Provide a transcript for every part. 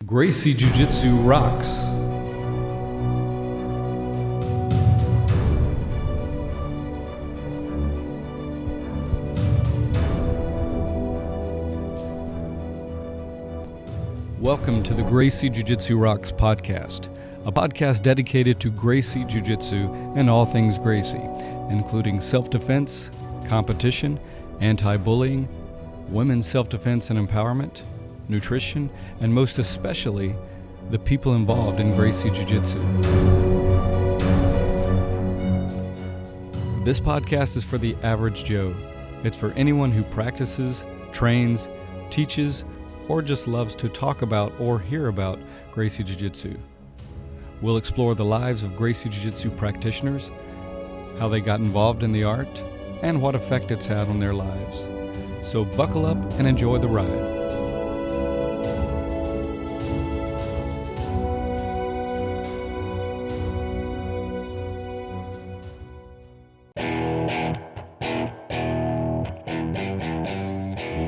Gracie Jiu Jitsu rocks. Welcome to the Gracie Jiu Jitsu Rocks podcast, a podcast dedicated to Gracie Jiu Jitsu and all things Gracie, including self-defense, competition, anti-bullying, women's self-defense and empowerment, nutrition, and most especially, the people involved in Gracie Jiu Jitsu. This podcast is for the average Joe. It's for anyone who practices, trains, teaches, or just loves to talk about or hear about Gracie Jiu Jitsu. We'll explore the lives of Gracie Jiu Jitsu practitioners, how they got involved in the art, and what effect it's had on their lives. So buckle up and enjoy the ride.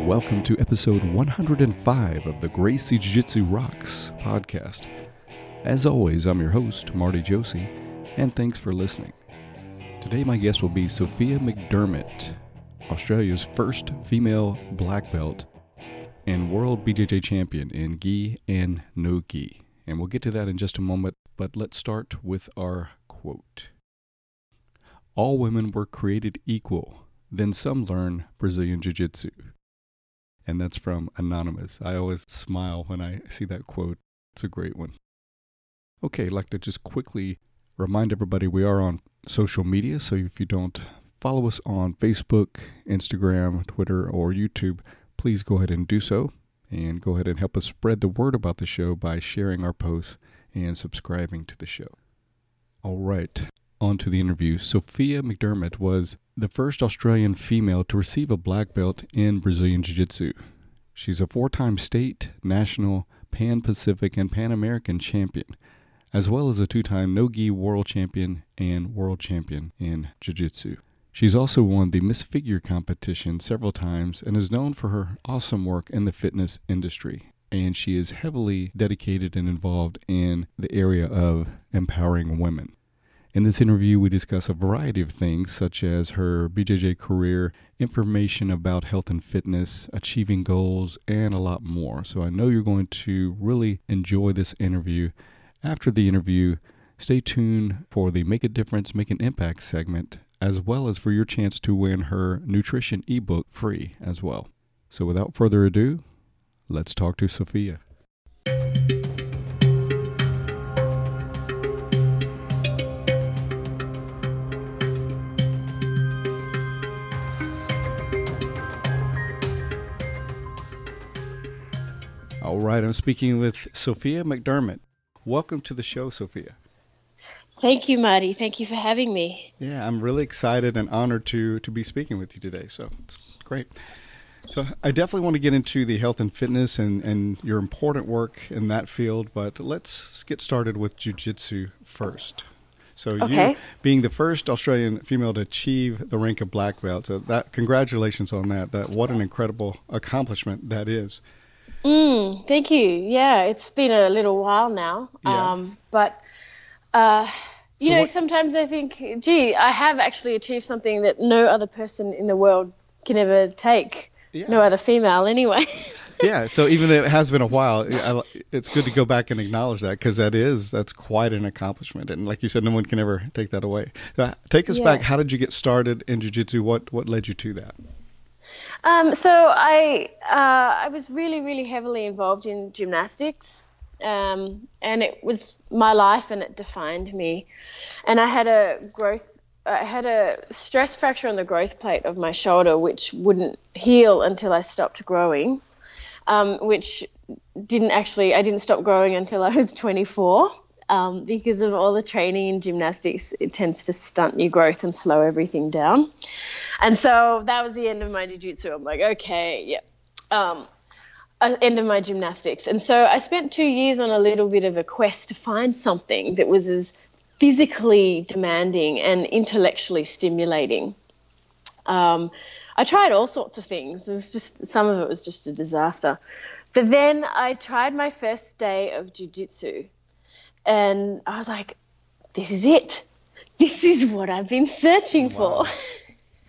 Welcome to episode 105 of the Gracie Jiu Jitsu Rocks podcast. As always, I'm your host, Marty Josie, and thanks for listening. Today my guest will be Sophia Mcdermott, Australia's first female black belt and world BJJ champion in gi and no gi. And we'll get to that in just a moment, but let's start with our quote. All women were created equal, then some learn Brazilian Jiu Jitsu. And that's from Anonymous. I always smile when I see that quote. It's a great one. Okay, I'd like to just quickly remind everybody we are on social media. So if you don't follow us on Facebook, Instagram, Twitter, or YouTube, please go ahead and do so. And go ahead and help us spread the word about the show by sharing our posts and subscribing to the show. All right, on to the interview. Sophia Mcdermott was the first Australian female to receive a black belt in Brazilian Jiu-Jitsu. She's a 4-time state, national, Pan-Pacific, and Pan-American champion, as well as a 2-time no-gi world champion and world champion in Jiu-Jitsu. She's also won the Miss Figure competition several times and is known for her awesome work in the fitness industry. And she is heavily dedicated and involved in the area of empowering women. In this interview, we discuss a variety of things, such as her BJJ career, information about health and fitness, achieving goals, and a lot more. So I know you're going to really enjoy this interview. After the interview, stay tuned for the Make a Difference, Make an Impact segment, as well as for your chance to win her nutrition ebook free as well. So without further ado, let's talk to Sophia. All right, I'm speaking with Sophia Mcdermott. Welcome to the show, Sophia. Thank you, Marty. Thank you for having me. Yeah, I'm really excited and honored to be speaking with you today, so it's great. So I definitely want to get into the health and fitness and your important work in that field, but let's get started with jiu-jitsu first. So You being the first Australian female to achieve the rank of black belt, so that congratulations on that. What an incredible accomplishment that is. Thank you. Yeah, it's been a little while now. Yeah. Sometimes I think, gee, I have actually achieved something that no other person in the world can ever take. Yeah. No other female anyway. Yeah, so even if it has been a while, it's good to go back and acknowledge that, because that's quite an accomplishment. And like you said, no one can ever take that away. Take us back. How did you get started in jiu-jitsu? What led you to that? So I was really, really heavily involved in gymnastics, and it was my life and it defined me. And I had a stress fracture on the growth plate of my shoulder, which wouldn't heal until I stopped growing, I didn't stop growing until I was 24. Because of all the training in gymnastics, it tends to stunt your growth and slow everything down. And so that was the end of my jiu-jitsu. I'm like, okay, yeah. End of my gymnastics. And so I spent 2 years on a little bit of a quest to find something that was as physically demanding and intellectually stimulating. I tried all sorts of things. Some of it was just a disaster. But then I tried my first day of jiu-jitsu, and I was like, this is it. This is what I've been searching for.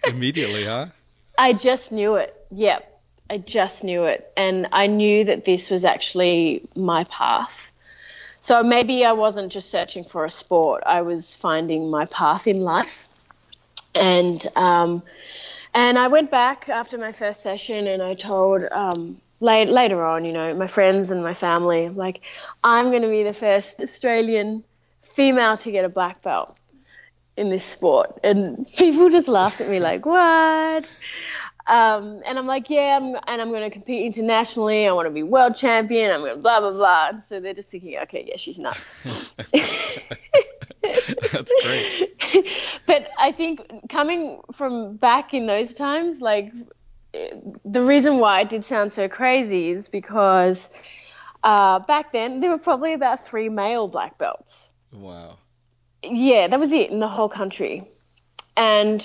Immediately, huh? I just knew it. Yep. I just knew it. And I knew that this was actually my path. So maybe I wasn't just searching for a sport. I was finding my path in life. And I went back after my first session, and I told later on, you know, my friends and my family, like, I'm going to be the first Australian female to get a black belt in this sport. And people just laughed at me like, what? And I'm like, yeah, I'm going to compete internationally. I want to be world champion. I'm going to blah, blah, blah. And so they're just thinking, okay, yeah, she's nuts. That's great. But I think coming from back in those times, like, the reason why it did sound so crazy is because back then there were probably about 3 male black belts. Wow. Yeah, that was it in the whole country. And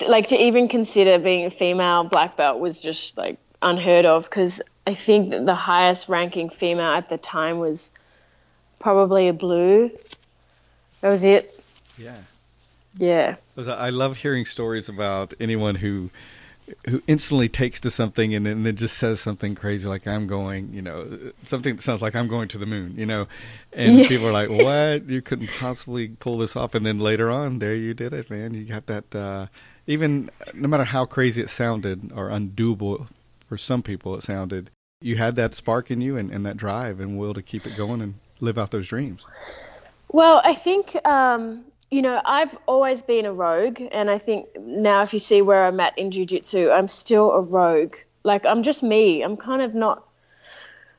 like, to even consider being a female black belt was just like unheard of, because I think that the highest ranking female at the time was probably a blue. That was it. Yeah. Yeah. I love hearing stories about anyone who instantly takes to something and then just says something crazy like, I'm going, you know, something that sounds like I'm going to the moon, you know, and people are like, what? You couldn't possibly pull this off. And then later on, there you did it, man. You got that, even no matter how crazy it sounded or undoable for some people it sounded, you had that spark in you and that drive and will to keep it going and live out those dreams. Well, I think, you know, I've always been a rogue, and I think now if you see where I'm at in jiu-jitsu, I'm still a rogue. Like, I'm just me. I'm kind of not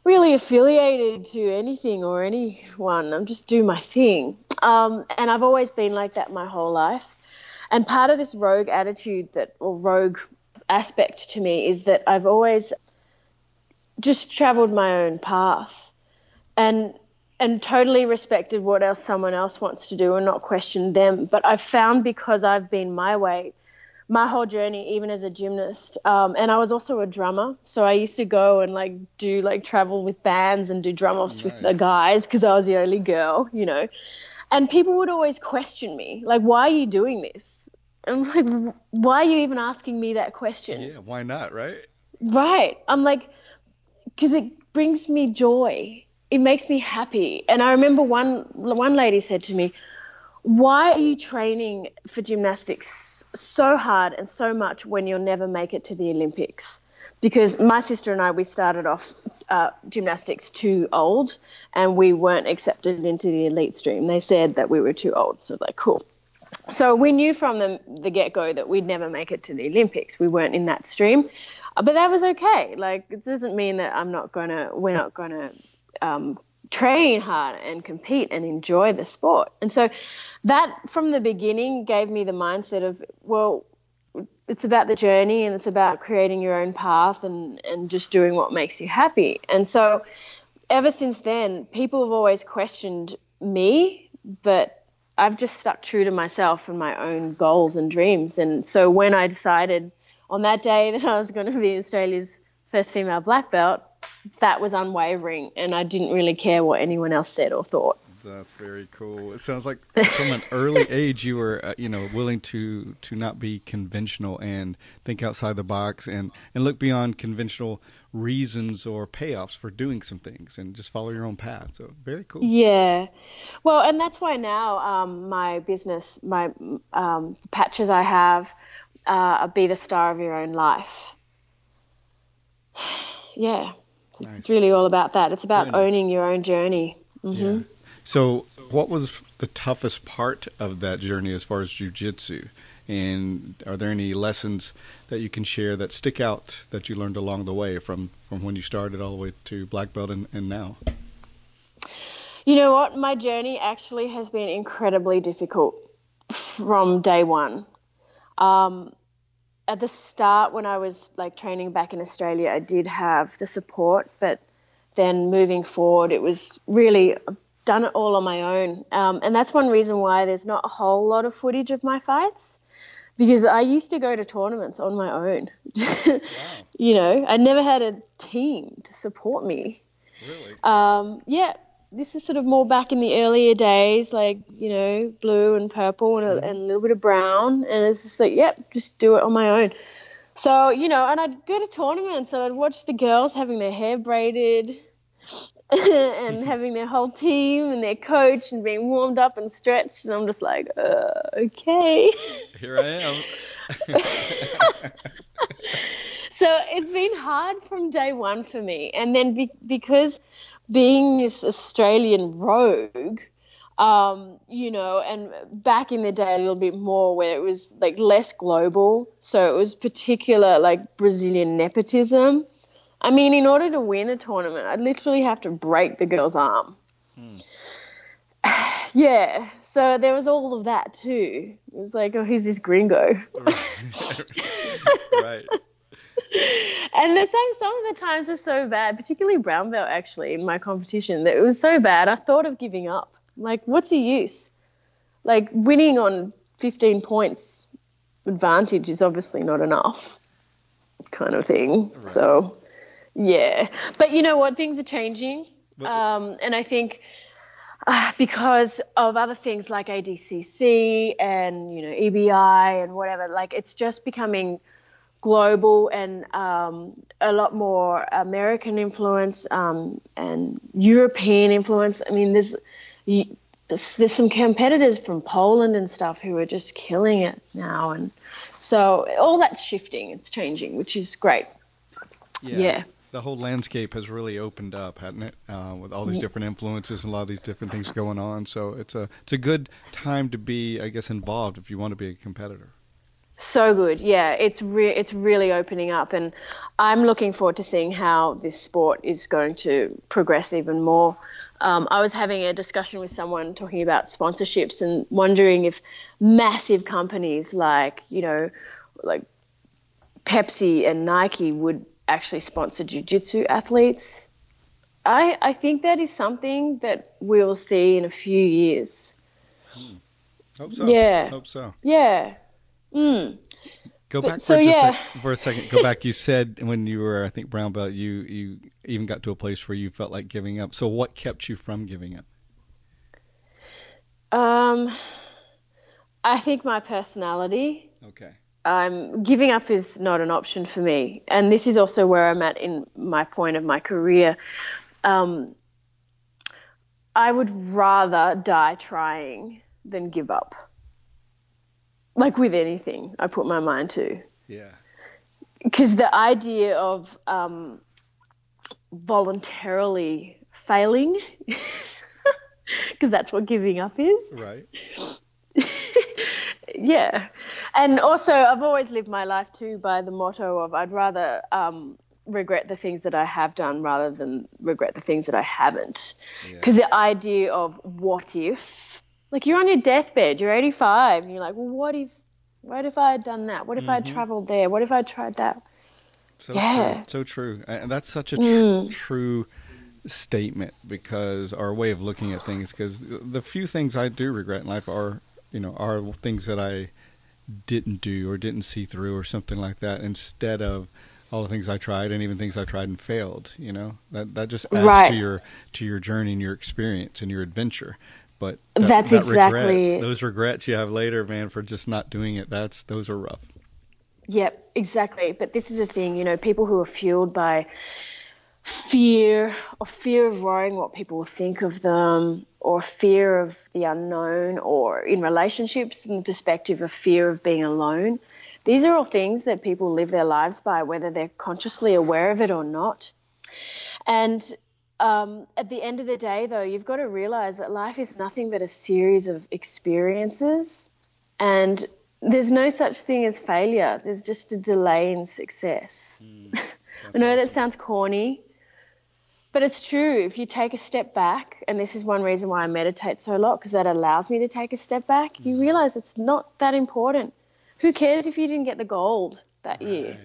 really affiliated to anything or anyone. I'm just do my thing. And I've always been like that my whole life. And part of this rogue attitude or rogue aspect to me is that I've always just traveled my own path and totally respected what else someone else wants to do and not questioned them. But I've found, because I've been my way my whole journey, even as a gymnast, and I was also a drummer, so I used to go and travel with bands and do drum offs with the guys, because I was the only girl, you know. And people would always question me, like, why are you doing this? I'm like, why are you even asking me that question? Yeah, why not, right? Right. I'm like, because it brings me joy. It makes me happy. And I remember one lady said to me, why are you training for gymnastics so hard and so much when you'll never make it to the Olympics? Because my sister and I, we started off gymnastics too old, and we weren't accepted into the elite stream. They said that we were too old. So like, cool. So we knew from the get-go that we'd never make it to the Olympics. We weren't in that stream. But that was okay. Like, it doesn't mean that we're not going to train hard and compete and enjoy the sport. And so that from the beginning gave me the mindset of, well, it's about the journey and it's about creating your own path and just doing what makes you happy. And so ever since then, people have always questioned me, but I've just stuck true to myself and my own goals and dreams. And so when I decided on that day that I was going to be Australia's first female black belt, that was unwavering, and I didn't really care what anyone else said or thought. That's very cool. It sounds like from an early age you were, willing to not be conventional and think outside the box and look beyond conventional reasons or payoffs for doing some things and just follow your own path. So very cool. Yeah. Well, and that's why now my business, the patches I have, be the star of your own life. Yeah. Nice. It's really all about that. It's about owning your own journey. Mm-hmm. Yeah. So what was the toughest part of that journey as far as jiu-jitsu? And are there any lessons that you can share that stick out that you learned along the way from when you started all the way to black belt and now? You know what? My journey actually has been incredibly difficult from day one. At the start, when I was like training back in Australia, I did have the support, but then moving forward, it was really done it all on my own. And that's one reason why there's not a whole lot of footage of my fights, because I used to go to tournaments on my own. Wow. You know, I never had a team to support me. Really? Yeah, this is sort of more back in the earlier days, like, you know, blue and purple and a little bit of brown. And it's just like, yep, just do it on my own. So, you know, and I'd go to tournaments and I'd watch the girls having their hair braided and having their whole team and their coach and being warmed up and stretched. And I'm just like, okay. Here I am. So it's been hard from day one for me. And then because being this Australian rogue, you know, and back in the day a little bit more where it was like less global. So it was particular like Brazilian nepotism. I mean, in order to win a tournament, I'd literally have to break the girl's arm. Yeah. So there was all of that too. It was like, oh, who's this gringo? Right. And some of the times were so bad, particularly brown belt actually in my competition, that it was so bad I thought of giving up. Like, what's the use? Like, winning on 15 points advantage is obviously not enough, kind of thing. Right. So, yeah. But you know what? Things are changing. And I think because of other things like ADCC and, you know, EBI and whatever, like it's just becoming global and a lot more American influence and European influence. I mean, there's some competitors from Poland and stuff who are just killing it now, and so all that's shifting, it's changing, which is great. Yeah. The whole landscape has really opened up, hasn't it? With all these different influences and a lot of these different things going on. So it's a good time to be, I guess, involved if you want to be a competitor. So good, yeah. It's really opening up, and I'm looking forward to seeing how this sport is going to progress even more. I was having a discussion with someone talking about sponsorships and wondering if massive companies like, you know, like Pepsi and Nike would actually sponsor jiu-jitsu athletes. I think that is something that we'll see in a few years. Hope so. Yeah. Hope so. Yeah. Go back for a second. Go back. You said when you were, I think, brown belt, you even got to a place where you felt like giving up. So what kept you from giving up? I think my personality. Okay. Giving up is not an option for me. And this is also where I'm at in my point of my career. I would rather die trying than give up. Like with anything I put my mind to. Yeah. Because the idea of voluntarily failing, because that's what giving up is. Right. Yeah. And also I've always lived my life too by the motto of I'd rather regret the things that I have done rather than regret the things that I haven't. Because the idea of what if, like you're on your deathbed, you're 85 and you're like, well, what if I had done that? What if I had traveled there? What if I had tried that? So true. And that's such a true statement, because our way of looking at things, because the few things I do regret in life are things that I didn't do or didn't see through or something like that, instead of all the things I tried and even things I tried and failed, you know, that just adds to your journey and your experience and your adventure. But that's exactly those regrets you have later, man, for just not doing it. Those are rough. Yep, exactly. But this is the thing, you know, people who are fueled by fear of worrying what people will think of them, or fear of the unknown, or in relationships in the perspective of fear of being alone. These are all things that people live their lives by, whether they're consciously aware of it or not. And at the end of the day, though, you've got to realize that life is nothing but a series of experiences, and there's no such thing as failure. There's just a delay in success. I know that sounds corny, but it's true. If you take a step back, and this is one reason why I meditate so a lot, because that allows me to take a step back, you realize it's not that important. Who cares if you didn't get the gold that year?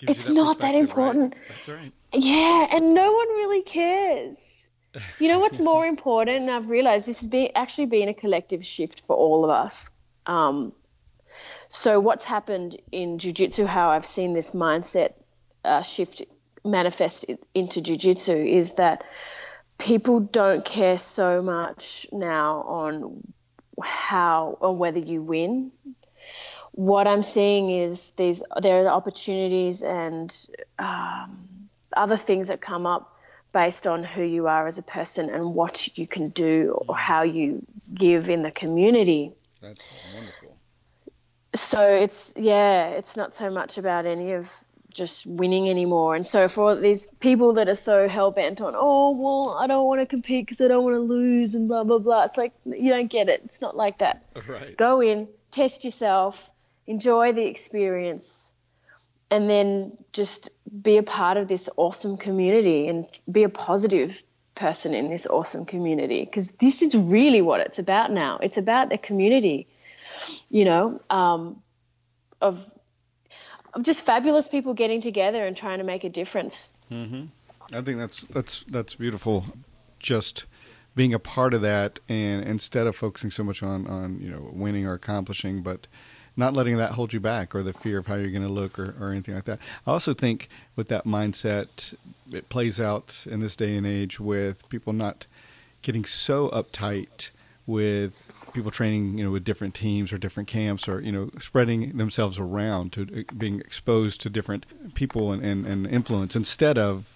It's not that important. Right. That's right. Yeah, and no one really cares. You know what's more important? And I've realized this has actually been a collective shift for all of us. So what's happened in jiu-jitsu, how I've seen this mindset shift manifest into jiu-jitsu, is that people don't care so much now on how or whether you win. What I'm seeing is there are opportunities and other things that come up based on who you are as a person and what you can do or how you give in the community. That's wonderful. So it's not so much about any of just winning anymore. And so for these people that are so hell-bent on, oh, well, I don't want to compete because I don't want to lose and blah, blah, blah. It's like, you don't get it. It's not like that. Right. Go in, test yourself, enjoy the experience, and then just be a part of this awesome community and be a positive person in this awesome community, because this is really what it's about now. It's about a community, of just fabulous people getting together and trying to make a difference. Mm-hmm. I think that's beautiful. Just being a part of that, and instead of focusing so much on winning or accomplishing, but not letting that hold you back, or the fear of how you're going to look or anything like that. I also think with that mindset, it plays out in this day and age with people not getting so uptight with people training, with different teams or different camps, or, spreading themselves around to being exposed to different people and influence, instead of,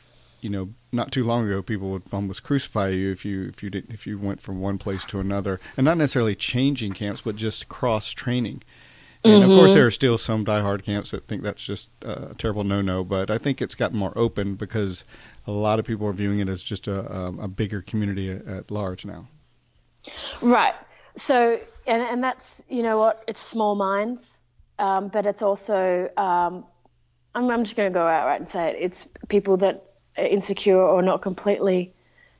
not too long ago, people would almost crucify you if you went from one place to another, and not necessarily changing camps, but just cross training. And of course, there are still some diehard camps that think that's just a terrible no-no, but I think it's gotten more open because a lot of people are viewing it as just a bigger community at large now. Right. So, and that's, it's small minds, but it's also, I'm just going to go outright and say it. It's people that are insecure or not completely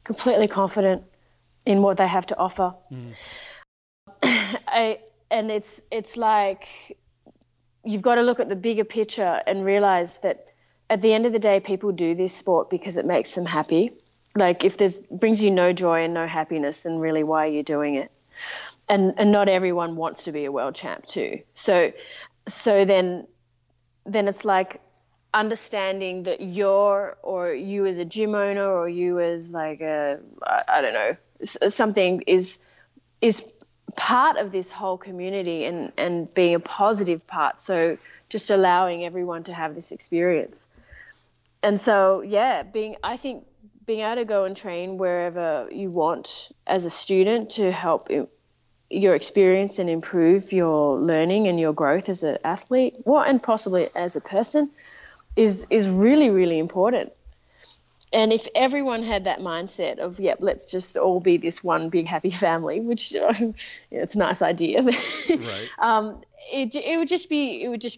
confident in what they have to offer. And it's like you've got to look at the bigger picture and realize that at the end of the day, people do this sport because it makes them happy. Like if brings you no joy and no happiness, then really why are you doing it? And not everyone wants to be a world champ too. So then it's like understanding that you as a gym owner, or you as like I don't know, something is part of this whole community and being a positive part. So just allowing everyone to have this experience. And so, I think being able to go and train wherever you want as a student to help your experience and improve your learning and your growth as an athlete, and possibly as a person, is really, really important. And if everyone had that mindset of, let's just all be this one big happy family, which it's a nice idea, right? It would just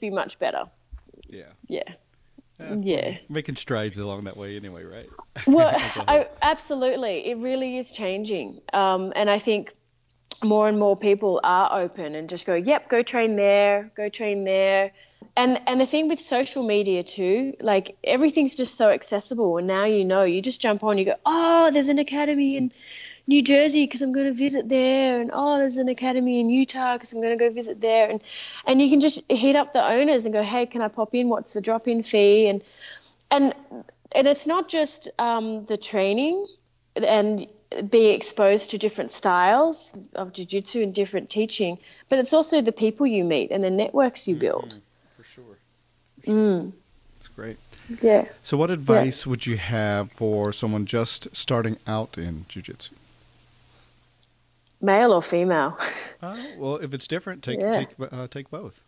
be much better. Yeah. Making strides along that way anyway, right? Well, absolutely, it really is changing, and I think more and more people are open and just go, go train there. And the thing with social media too, like everything's just so accessible, and now you just jump on, you go, oh, there's an academy in New Jersey because I'm going to visit there, and oh, there's an academy in Utah because I'm going to go visit there, and you can just hit up the owners and go, hey, can I pop in? What's the drop-in fee? And it's not just the training and be exposed to different styles of jiu-jitsu and different teaching, but it's also the people you meet and the networks you build. For sure. That's great. Yeah. So what advice would you have for someone just starting out in jiu-jitsu? Male or female? Well, if it's different, take both.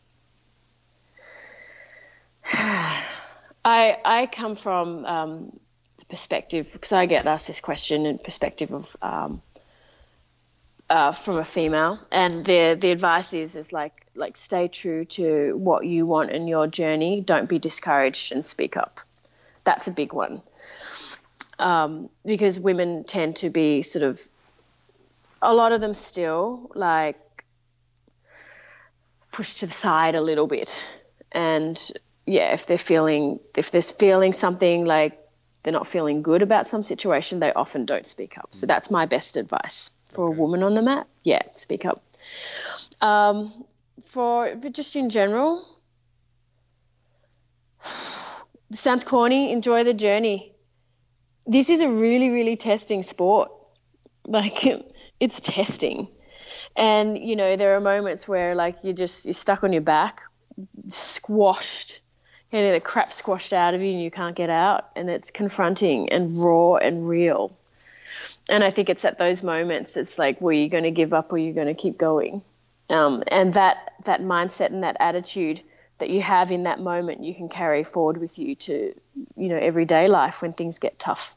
I come from the perspective, because I get asked this question in perspective of from a female, and the advice is like stay true to what you want in your journey. Don't be discouraged and speak up. That's a big one, because women tend to be sort of, a lot of them still like pushed to the side a little bit, and if they're feeling something like they're not feeling good about some situation, they often don't speak up. So that's my best advice for a woman on the mat. Yeah, speak up. for just in general, sounds corny, enjoy the journey. This is a really, really testing sport. Like, it's testing. And, you know, there are moments where, like, you're stuck on your back, squashed, getting the crap squashed out of you and you can't get out. And it's confronting and raw and real. And I think it's at those moments it's like, were you going to give up or are you going to keep going? And that mindset and that attitude that you have in that moment, you can carry forward with you to, you know, everyday life when things get tough.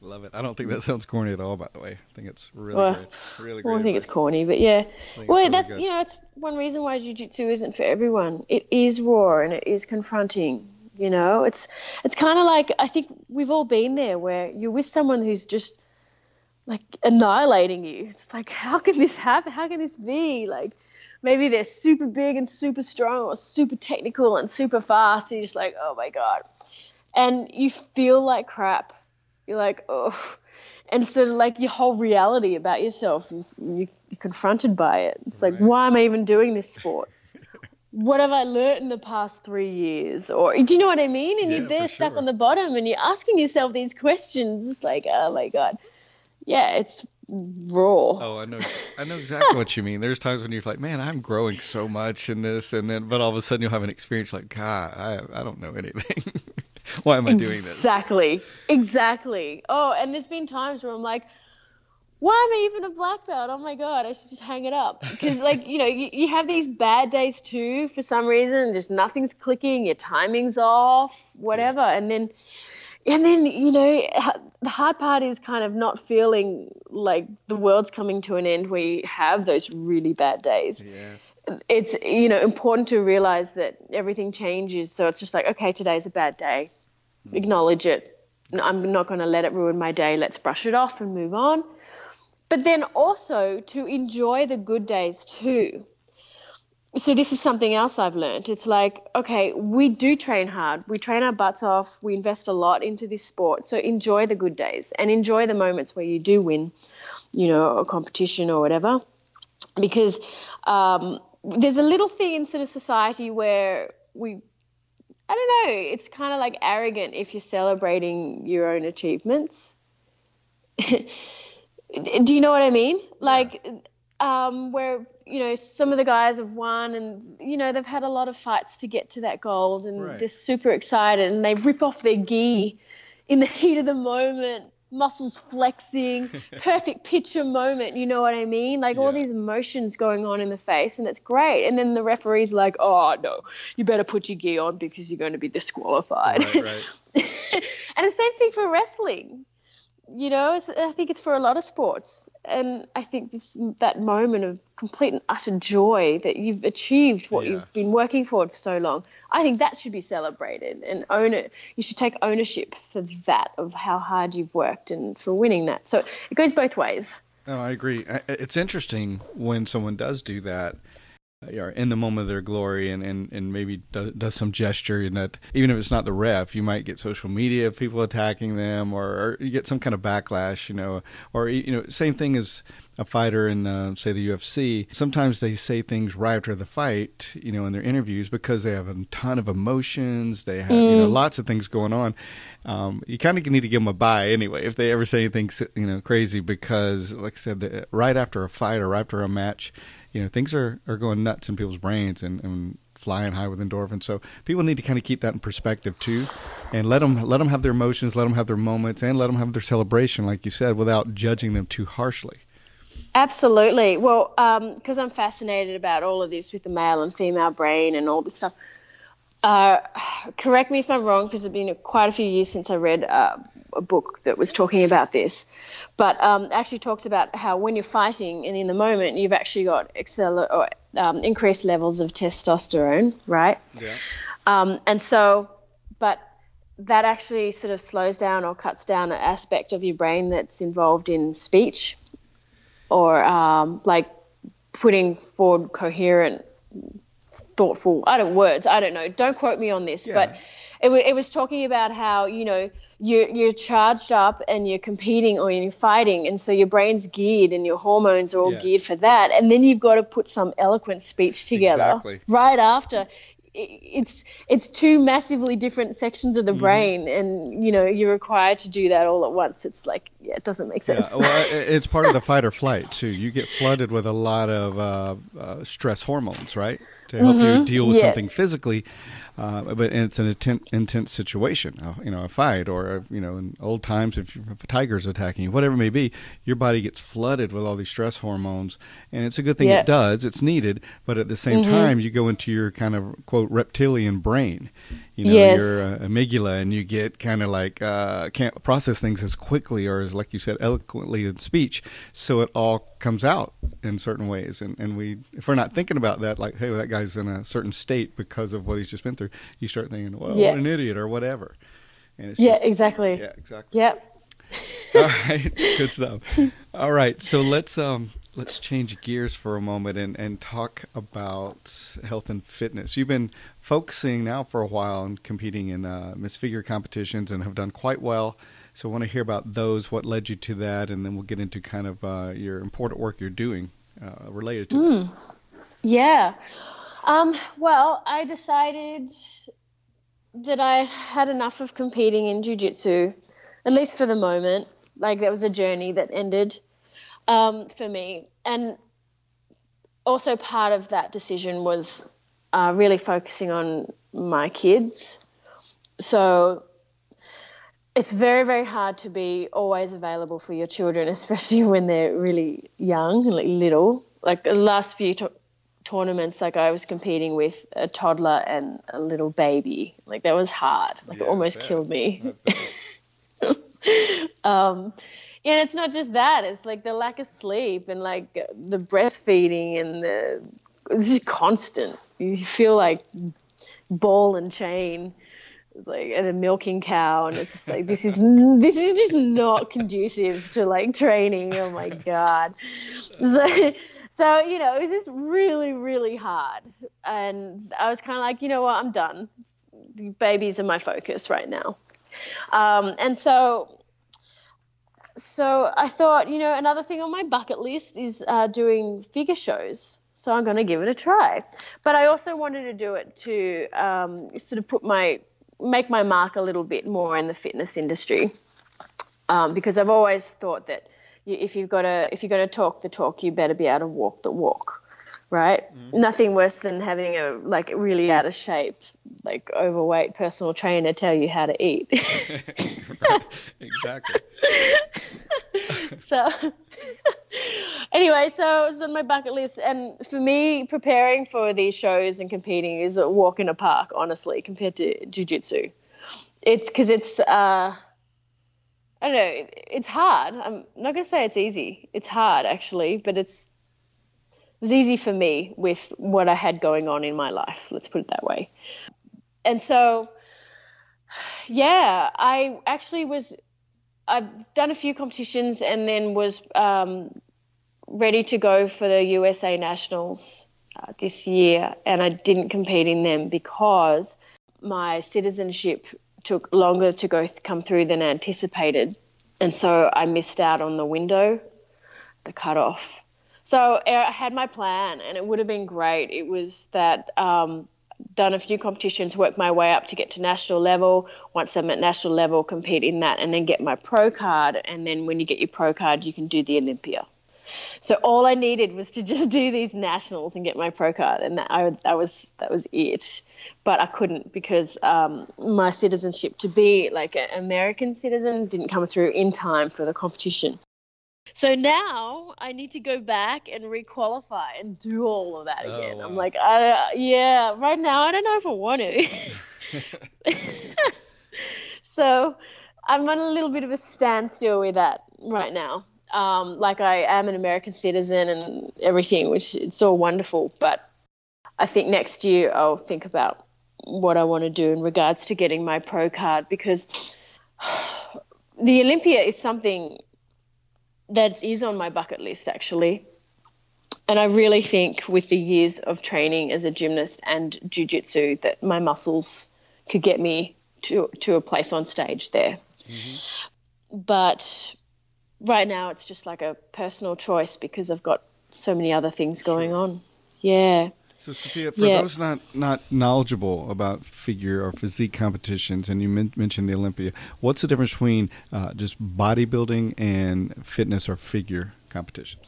Love it. I don't think that sounds corny at all, by the way. I think it's really great. Really great. Well, I think it's corny, but yeah. Well, really that's good. You know, it's one reason why jiu-jitsu isn't for everyone. It is raw and it is confronting. You know, it's kind of like, I think we've all been there where you're with someone who's just like annihilating you. It's like, how can this happen? How can this be? Like, maybe they're super big and super strong or super technical and super fast. And you're just like, oh my God. And you feel like crap. You're like, oh. And so like your whole reality about yourself is you're confronted by it. It's like, why am I even doing this sport? What have I learned in the past 3 years? Or do you know what I mean? And you're there stuck on the bottom and you're asking yourself these questions. It's like, oh my God. Yeah, it's raw. Oh, I know exactly what you mean. There's times when you're like, man, I'm growing so much in this, but all of a sudden you'll have an experience like, God, I don't know anything. Why am I doing this? Exactly. Oh, and there's been times where I'm like, why am I even a black belt? Oh my God, I should just hang it up. Because like, you know, you have these bad days too for some reason, just nothing's clicking, your timing's off, whatever. Yeah. And then, you know, the hard part is kind of not feeling like the world's coming to an end where you have those really bad days. Yes. It's, you know, important to realize that everything changes. So it's just like, okay, today's a bad day. Acknowledge it. I'm not going to let it ruin my day. Let's brush it off and move on. But then also to enjoy the good days too. So this is something else I've learned. It's like, okay, we do train hard. We train our butts off. We invest a lot into this sport. So enjoy the good days and enjoy the moments where you do win, you know, a competition or whatever. Because there's a little thing in sort of society where I don't know, it's kind of like arrogant if you're celebrating your own achievements. Do you know what I mean? Like, where, you know, some of the guys have won and, you know, they've had a lot of fights to get to that gold and they're super excited and they rip off their gi in the heat of the moment, muscles flexing, perfect picture moment, you know what I mean? Like all these emotions going on in the face and it's great. And then the referee's like, oh, no, you better put your gi on because you're going to be disqualified. Right. And the same thing for wrestling. You know, I think it's for a lot of sports. And I think that moment of complete and utter joy that you've achieved what you've been working for so long, I think that should be celebrated and own it. You should take ownership for that, of how hard you've worked and for winning that. So it goes both ways. No, I agree. It's interesting when someone does do that. In the moment of their glory and maybe does some gesture, and that even if it's not the ref, you might get social media of people attacking them or you get some kind of backlash, you know, or, you know, same thing as a fighter in, say, the UFC. Sometimes they say things right after the fight, you know, in their interviews because they have a ton of emotions. They have, you know, lots of things going on. You kind of need to give them a bye anyway if they ever say anything, you know, crazy, because like I said, right after a fight or after a match, you know, things are going nuts in people's brains and flying high with endorphins. So people need to kind of keep that in perspective too, and let them have their emotions, let them have their moments, and let them have their celebration, like you said, without judging them too harshly. Absolutely. Well, because I'm fascinated about all of this with the male and female brain and all this stuff. Correct me if I'm wrong, because it's been quite a few years since I read a book that was talking about this, but actually talks about how when you're fighting and in the moment, you've actually got increased levels of testosterone, right? Yeah. And so, but that actually sort of slows down or cuts down an aspect of your brain that's involved in speech or like putting forward coherent, thoughtful, words. I don't know. Don't quote me on this, but it was talking about how, you know, you're charged up and you're competing or you're fighting, and so your brain's geared and your hormones are all geared for that, and then you've got to put some eloquent speech together right after. It's two massively different sections of the brain, and you know, you're required to do that all at once. It's like, it doesn't make sense. Yeah, well, it's part of the fight or flight too. You get flooded with a lot of stress hormones, right, to help you deal with something physically. But it's an intense situation, you know, a fight, or, you know, in old times, if a tiger's attacking you, whatever it may be, your body gets flooded with all these stress hormones, and it's a good thing it does. It's needed, but at the same time, you go into your kind of, quote, reptilian brain, you know, your amygdala, and you get kind of like can't process things as quickly or as, like you said, eloquently in speech, so it all comes out in certain ways, and we, if we're not thinking about that, like, hey, well, that guy's in a certain state because of what he's just been through, you start thinking, well, what an idiot, or whatever. And it's exactly. Yeah, exactly. Yep. All right, good stuff. All right, so let's change gears for a moment and talk about health and fitness. You've been focusing now for a while on competing in Miss Figure competitions and have done quite well. So I want to hear about those, what led you to that, and then we'll get into kind of your important work you're doing related to that. Yeah. Well, I decided that I had enough of competing in Jiu Jitsu, at least for the moment. Like, that was a journey that ended for me. And also part of that decision was really focusing on my kids. So it's very, very hard to be always available for your children, especially when they're really young, like little. Like the last few tournaments, like I was competing with a toddler and a little baby. Like, that was hard. Like, it almost killed me. And it's not just that. It's like the lack of sleep and like the breastfeeding and it's just constant. You feel like ball and chain. It's like at a milking cow, and it's just like this is just not conducive to like training. Oh my God. So, you know, it was just really, really hard. And I was kind of like, you know what, I'm done. The babies are my focus right now. And so I thought, you know, another thing on my bucket list is doing figure shows. So I'm going to give it a try. But I also wanted to do it to sort of make my mark a little bit more in the fitness industry, because I've always thought that if you're going to talk the talk, you better be able to walk the walk, right? Nothing worse than having a like really out of shape, like overweight personal trainer tell you how to eat. Right. Exactly. So anyway, so it's on my bucket list, and for me, preparing for these shows and competing is a walk in a park, honestly, compared to jiu-jitsu. It's because it's I don't know, it's hard. I'm not going to say it's easy. It's hard, actually, but it was easy for me with what I had going on in my life, let's put it that way. And so, yeah, I've done a few competitions and then was ready to go for the USA Nationals this year, and I didn't compete in them because my citizenship took longer to come through than anticipated, and so I missed out on the window, the cutoff. So I had my plan, and it would have been great. It was that done a few competitions, worked my way up to get to national level. Once I'm at national level, compete in that, and then get my pro card. And then when you get your pro card, you can do the Olympia. So all I needed was to just do these nationals and get my pro card, and that was it. But I couldn't because my citizenship to be like an American citizen didn't come through in time for the competition. So now I need to go back and requalify and do all of that again. Wow. I'm like, right now I don't know if I want to. So I'm on a little bit of a standstill with that right now. Like, I am an American citizen and everything, which it's all wonderful. But I think next year I'll think about what I want to do in regards to getting my pro card, because the Olympia is something that is on my bucket list, actually. And I really think with the years of training as a gymnast and jiu-jitsu that my muscles could get me to a place on stage there. But right now it's just like a personal choice because I've got so many other things going on. Yeah. So, Sophia, for those not knowledgeable about figure or physique competitions, and you mentioned the Olympia, what's the difference between just bodybuilding and fitness or figure competitions?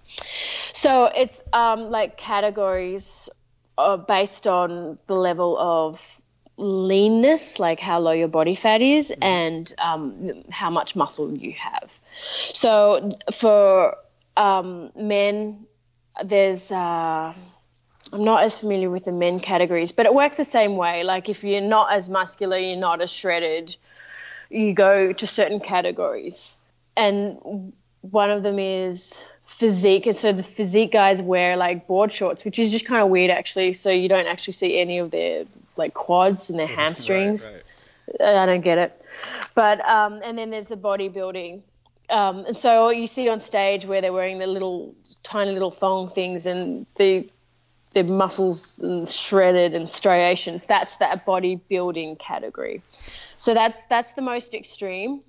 So it's like categories based on the level of leanness, like how low your body fat is, and how much muscle you have. So for men, there's I'm not as familiar with the men categories, but it works the same way. Like if you're not as muscular, you're not as shredded, you go to certain categories. And one of them is physique. And so the physique guys wear like board shorts, which is just kind of weird actually. So you don't actually see any of their like quads and their hamstrings. Right. I don't get it. But and then there's the bodybuilding. And so you see on stage where they're wearing the tiny little thong things and their muscles and shredded and striations, that's that bodybuilding category. So that's the most extreme,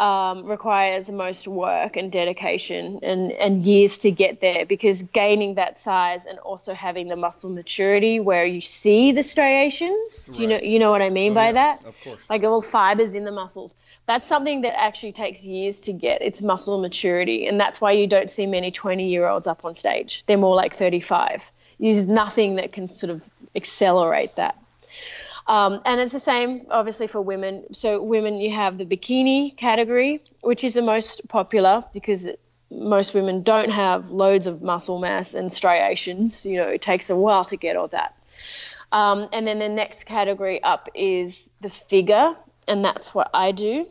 requires the most work and dedication and years to get there, because gaining that size and also having the muscle maturity where you see the striations, right. you know what I mean by that? Of course. Like little fibers in the muscles. That's something that actually takes years to get. It's muscle maturity, and that's why you don't see many 20-year-olds up on stage. They're more like 35. There's nothing that can sort of accelerate that. And it's the same, obviously, for women. So women, you have the bikini category, which is the most popular because most women don't have loads of muscle mass and striations. You know, it takes a while to get all that. And then the next category up is the figure, and that's what I do.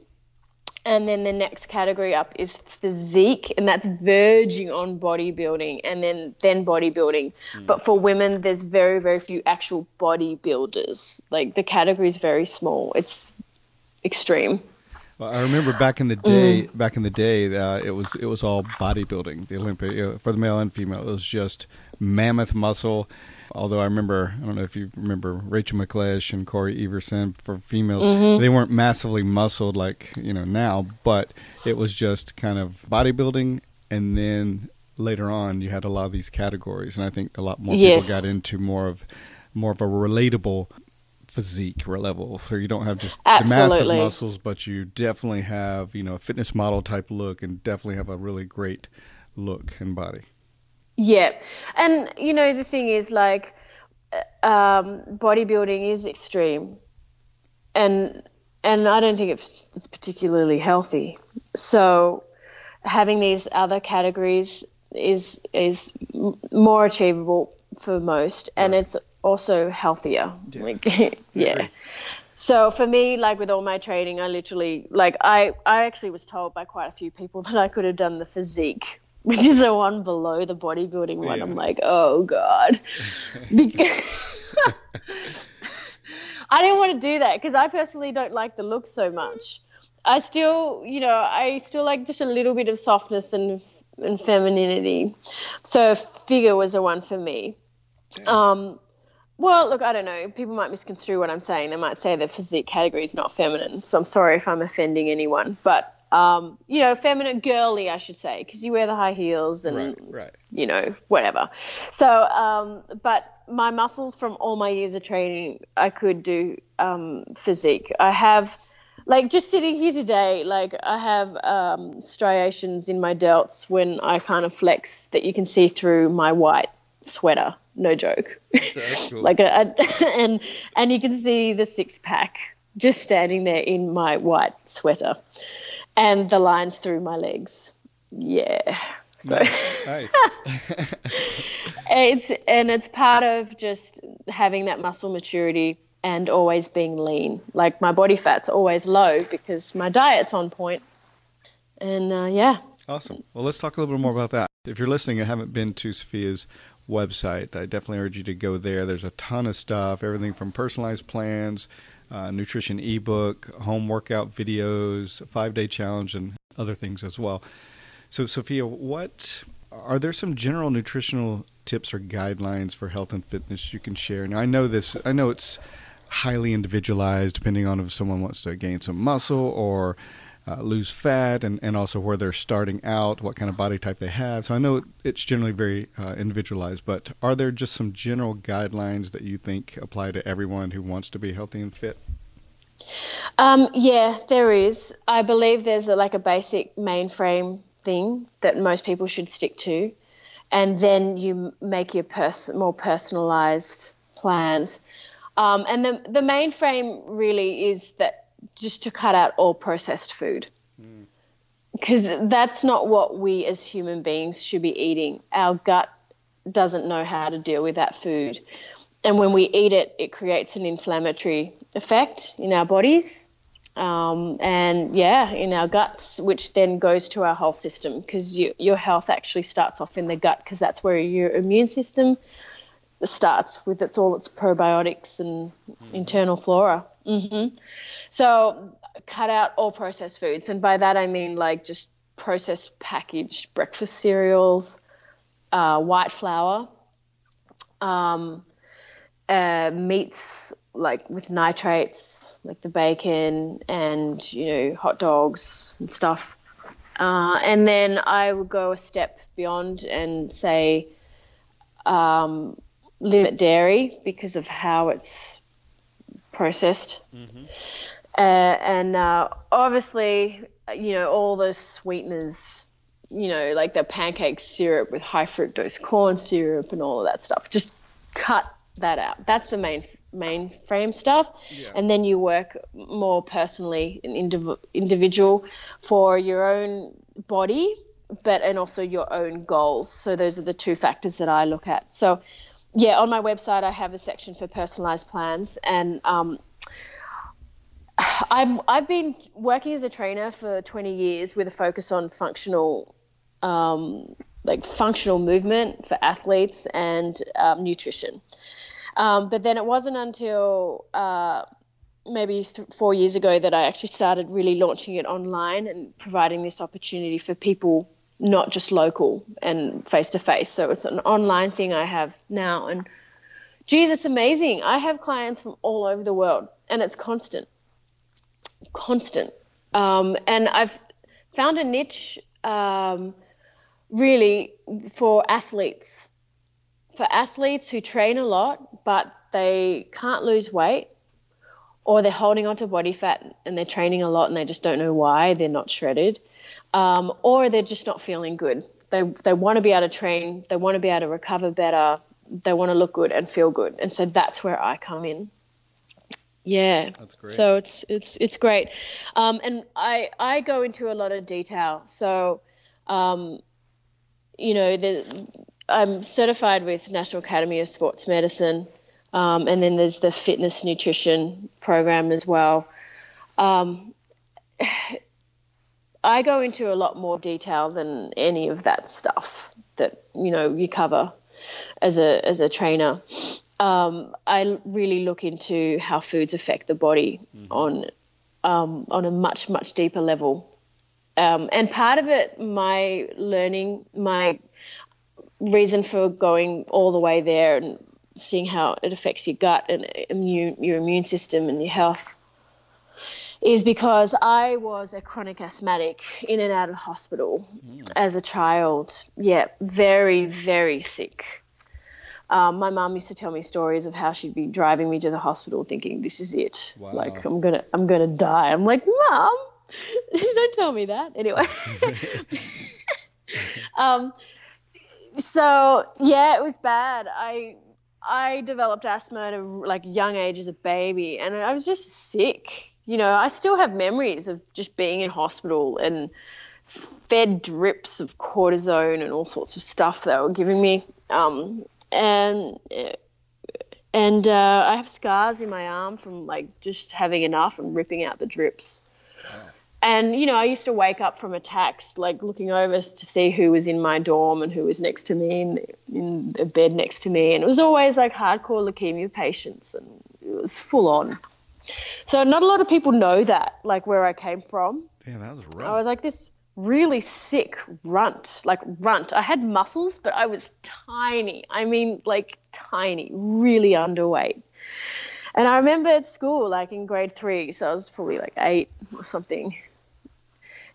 And then the next category up is physique, and that's verging on bodybuilding, and then bodybuilding. But for women, there's very, very few actual bodybuilders. Like the category is very small. It's extreme. Well, I remember back in the day, it was all bodybuilding, the Olympia, for the male and female. It was just mammoth muscle. Although I don't know if you remember Rachel McLeish and Corey Everson for females. They weren't massively muscled like, now, but it was just kind of bodybuilding. And then later on you had a lot of these categories. And I think a lot more people got into more of a relatable physique level. So you don't have just the massive muscles, but you definitely have, a fitness model type look and definitely have a really great look and body. Yeah. And, the thing is, like, bodybuilding is extreme. And I don't think it's particularly healthy. So having these other categories is more achievable for most. And it's also healthier. Yeah. So for me, like with all my training, I literally, like, I actually was told by quite a few people that I could have done the physique, which is the one below the bodybuilding one. I'm like, oh, God. I didn't want to do that because I personally don't like the look so much. I still like just a little bit of softness and femininity. So figure was the one for me. Well, look, I don't know. People might misconstrue what I'm saying. They might say the physique category is not feminine. So I'm sorry if I'm offending anyone. But feminine, girly, I should say, because you wear the high heels and, whatever. So, but my muscles from all my years of training, I could do physique. I have, like, just sitting here today, like, I have striations in my delts when I kind of flex that you can see through my white sweater. No joke. That's cool. And you can see the six pack just standing there in my white sweater. And the lines through my legs. Yeah. So nice. It's part of just having that muscle maturity and always being lean. Like my body fat's always low because my diet's on point. And Awesome. Well, let's talk a little bit more about that. If you're listening and haven't been to Sophia's website, I definitely urge you to go there. There's a ton of stuff, everything from personalized plans, nutrition ebook, home workout videos, 5-day challenge, and other things as well. So, Sophia, are there some general nutritional tips or guidelines for health and fitness you can share? Now, I know it's highly individualized depending on if someone wants to gain some muscle or lose fat, and also where they're starting out, what kind of body type they have. So I know it's generally very individualized, but are there just some general guidelines that you think apply to everyone who wants to be healthy and fit? Yeah, there is. I believe there's a basic mainframe thing that most people should stick to, and then you make your more personalized plans. And the mainframe really is that just to cut out all processed food, because that's not what we as human beings should be eating. Our gut doesn't know how to deal with that food. And when we eat it, it creates an inflammatory effect in our bodies and, in our guts, which then goes to our whole system, because your health actually starts off in the gut, because that's where your immune system starts with all its probiotics and internal flora. So cut out all processed foods. And by that I mean just processed packaged breakfast cereals, white flour, meats with nitrates, like the bacon and, hot dogs and stuff. And then I would go a step beyond and say limit dairy because of how it's processed. And obviously, all those sweeteners, like the pancake syrup with high fructose corn syrup and all of that stuff, just cut that out. That's the mainframe stuff. Yeah. And then you work more personally and individual for your own body, and also your own goals. So those are the two factors that I look at. So yeah, on my website, I have a section for personalized plans, and I've been working as a trainer for 20 years with a focus on functional movement for athletes and nutrition. But then it wasn't until maybe 4 years ago that I actually started really launching it online and providing this opportunity for people, not just local and face-to-face. So it's an online thing I have now. And, geez, it's amazing. I have clients from all over the world, and it's constant. And I've found a niche really for athletes who train a lot, but they can't lose weight, or they're holding on to body fat and they're training a lot and they just don't know why they're not shredded, or they're just not feeling good. They want to be able to train, they want to be able to recover better, they want to look good and feel good. And so that's where I come in. Yeah. That's great. So it's great. And I go into a lot of detail. So, I'm certified with National Academy of Sports Medicine. And then there's the fitness nutrition program as well. I go into a lot more detail than any of that stuff that, you cover as a trainer. I really look into how foods affect the body on a much, much deeper level. And part of it, my reason for going all the way there and seeing how it affects your gut and your immune system and your health, is because I was a chronic asthmatic in and out of hospital as a child. Yeah, very, very sick. My mum used to tell me stories of how she'd be driving me to the hospital thinking, this is it. Wow. Like, I'm gonna die. I'm like, Mum, don't tell me that. Anyway. So yeah, it was bad. I developed asthma at a young age as a baby, and I was just sick. I still have memories of just being in hospital and fed drips of cortisone and all sorts of stuff they were giving me. And I have scars in my arm from just having enough and ripping out the drips. Wow. And, I used to wake up from attacks, looking over to see who was in my dorm and who was next to me in the bed next to me. And it was always hardcore leukemia patients, and it was full on. So not a lot of people know that, where I came from. Yeah, that was rough. I was this really sick runt. I had muscles, but I was tiny. I mean, tiny, really underweight. And I remember at school, like in grade 3, so I was probably like 8 or something.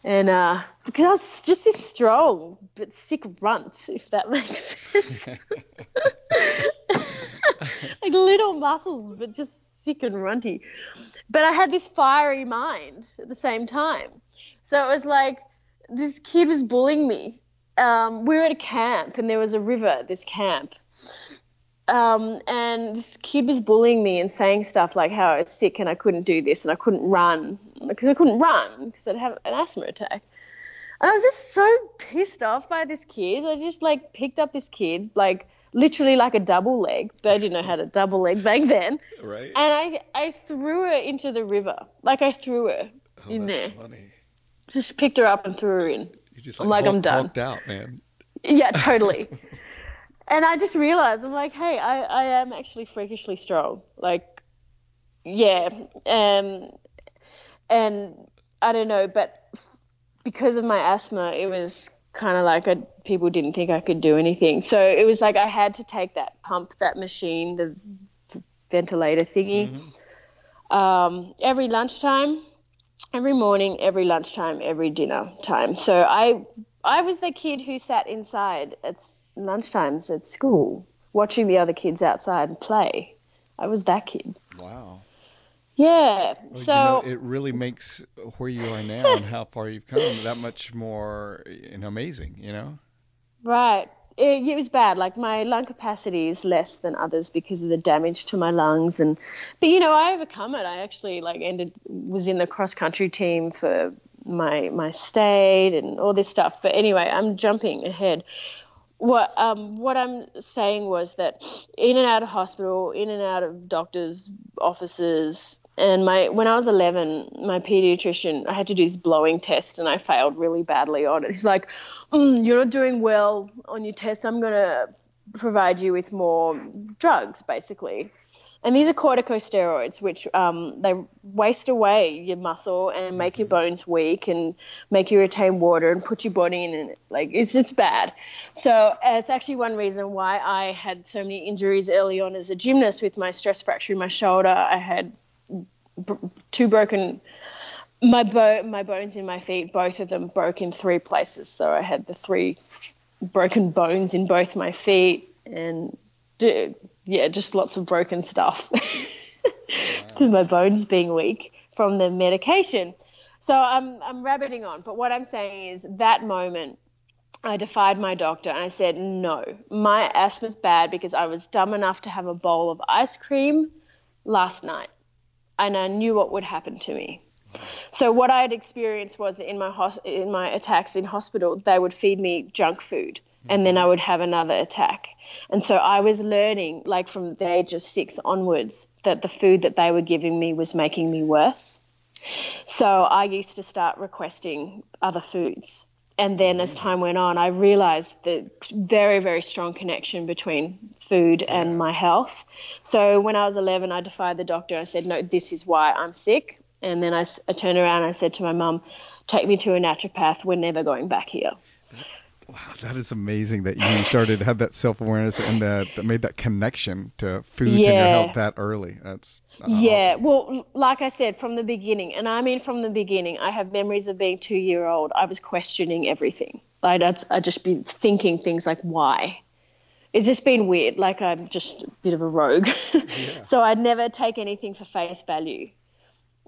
And because I was just this strong but sick runt, if that makes sense. Like little muscles, but just sick and runty. But I had this fiery mind at the same time. So it was like this kid was bullying me. We were at a camp and there was a river at this camp. And this kid was bullying me and saying stuff like how I was sick and I couldn't do this and I couldn't run because I'd have an asthma attack. And I was just so pissed off by this kid. I just like picked up this kid, like literally like a double leg, but I didn't know how to double leg back then. Right. And I threw her into the river. Like I threw her in there. Funny. Just picked her up and threw her in. You just I'm done. Hulked out, man. Yeah, totally. And I just realized, I'm like, hey, I am actually freakishly strong. Like, yeah. And I don't know, but because of my asthma, it was kind of like people didn't think I could do anything. So it was like I had to take that pump, that machine, the ventilator thingy, every lunchtime, every morning, every lunchtime, every dinner time. So I was the kid who sat inside at lunchtimes at school watching the other kids outside play. I was that kid. Wow. Yeah. Well, so it really makes where you are now and how far you've come that much more amazing, Right. It was bad. Like my lung capacity is less than others because of the damage to my lungs. But I overcome it. I actually was in the cross country team for my state and all this stuff. But anyway, I'm jumping ahead. What I'm saying was that in and out of hospital, in and out of doctors' offices, and when I was 11, my pediatrician, I had to do this blowing test and I failed really badly on it. He's like, you're not doing well on your test. I'm going to provide you with more drugs, basically. And these are corticosteroids, which they waste away your muscle and make your bones weak and make you retain water and put your body in it. Like, it's just bad. So it's actually one reason why I had so many injuries early on as a gymnast with my stress fracture in my shoulder. I had two broken my bones in my feet, both of them broke in 3 places. So I had the 3 broken bones in both my feet and just lots of broken stuff to my bones being weak from the medication. So I'm rabbiting on, but what I'm saying is that moment I defied my doctor and I said, no, my asthma's bad because I was dumb enough to have a bowl of ice cream last night and I knew what would happen to me. So what I had experienced was in my attacks in hospital, they would feed me junk food and then I would have another attack. And so I was learning, like from the age of 6 onwards, that the food that they were giving me was making me worse. So I used to start requesting other foods. And then as time went on, I realized the very, very strong connection between food and my health. So when I was 11, I defied the doctor. I said, no, this is why I'm sick. And then I turned around and I said to my mum, take me to a naturopath. We're never going back here. Wow, that is amazing that you started to have that self-awareness and that made that connection to foods and your health that early. That's awesome. Well, like I said, from the beginning, and I mean from the beginning, I have memories of being 2-year-old. I was questioning everything. Like I'd just be thinking things like, why? It's just been weird. Like I'm just a bit of a rogue. So I'd never take anything for face value.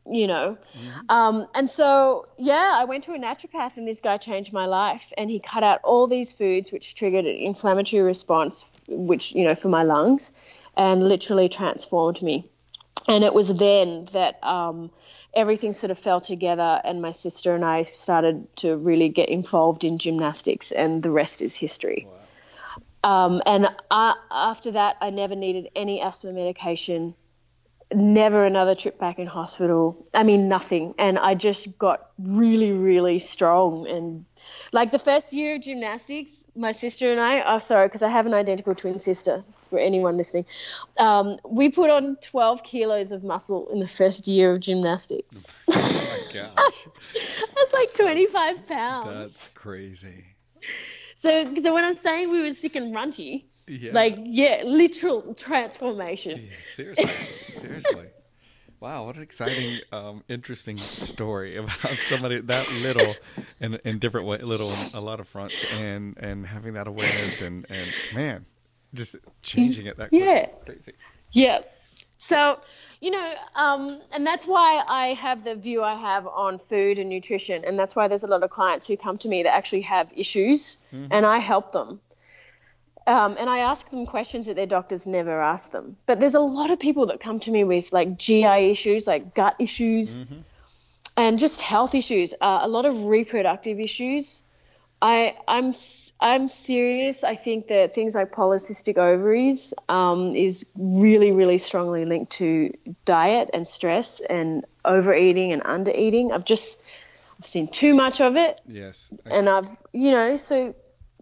And so I went to a naturopath and this guy changed my life and he cut out all these foods which triggered an inflammatory response which for my lungs and literally transformed me. And it was then that everything sort of fell together and my sister and I started to really get involved in gymnastics and the rest is history. Wow. After that I never needed any asthma medication. Never another trip back in hospital. I mean, nothing. And I just got really, really strong. And like the first year of gymnastics, my sister and I, because I have an identical twin sister, for anyone listening, we put on 12 kilos of muscle in the first year of gymnastics. Oh my gosh. That's like 25 pounds. That's crazy. So when I'm saying we were sick and runty, literal transformation. Yeah, seriously. Wow, what an exciting, interesting story about somebody that little and in different way, little on a lot of fronts, and having that awareness and man, just changing it that quickly. Yeah. Crazy. Yeah. So, and that's why I have the view I have on food and nutrition. And that's why there's a lot of clients who come to me that actually have issues, and I help them. And I ask them questions that their doctors never ask them. But there's a lot of people that come to me with like GI issues, like gut issues, and just health issues, a lot of reproductive issues. I'm serious. I think that things like polycystic ovaries is really, really strongly linked to diet and stress and overeating and undereating. I've seen too much of it. Yes. And so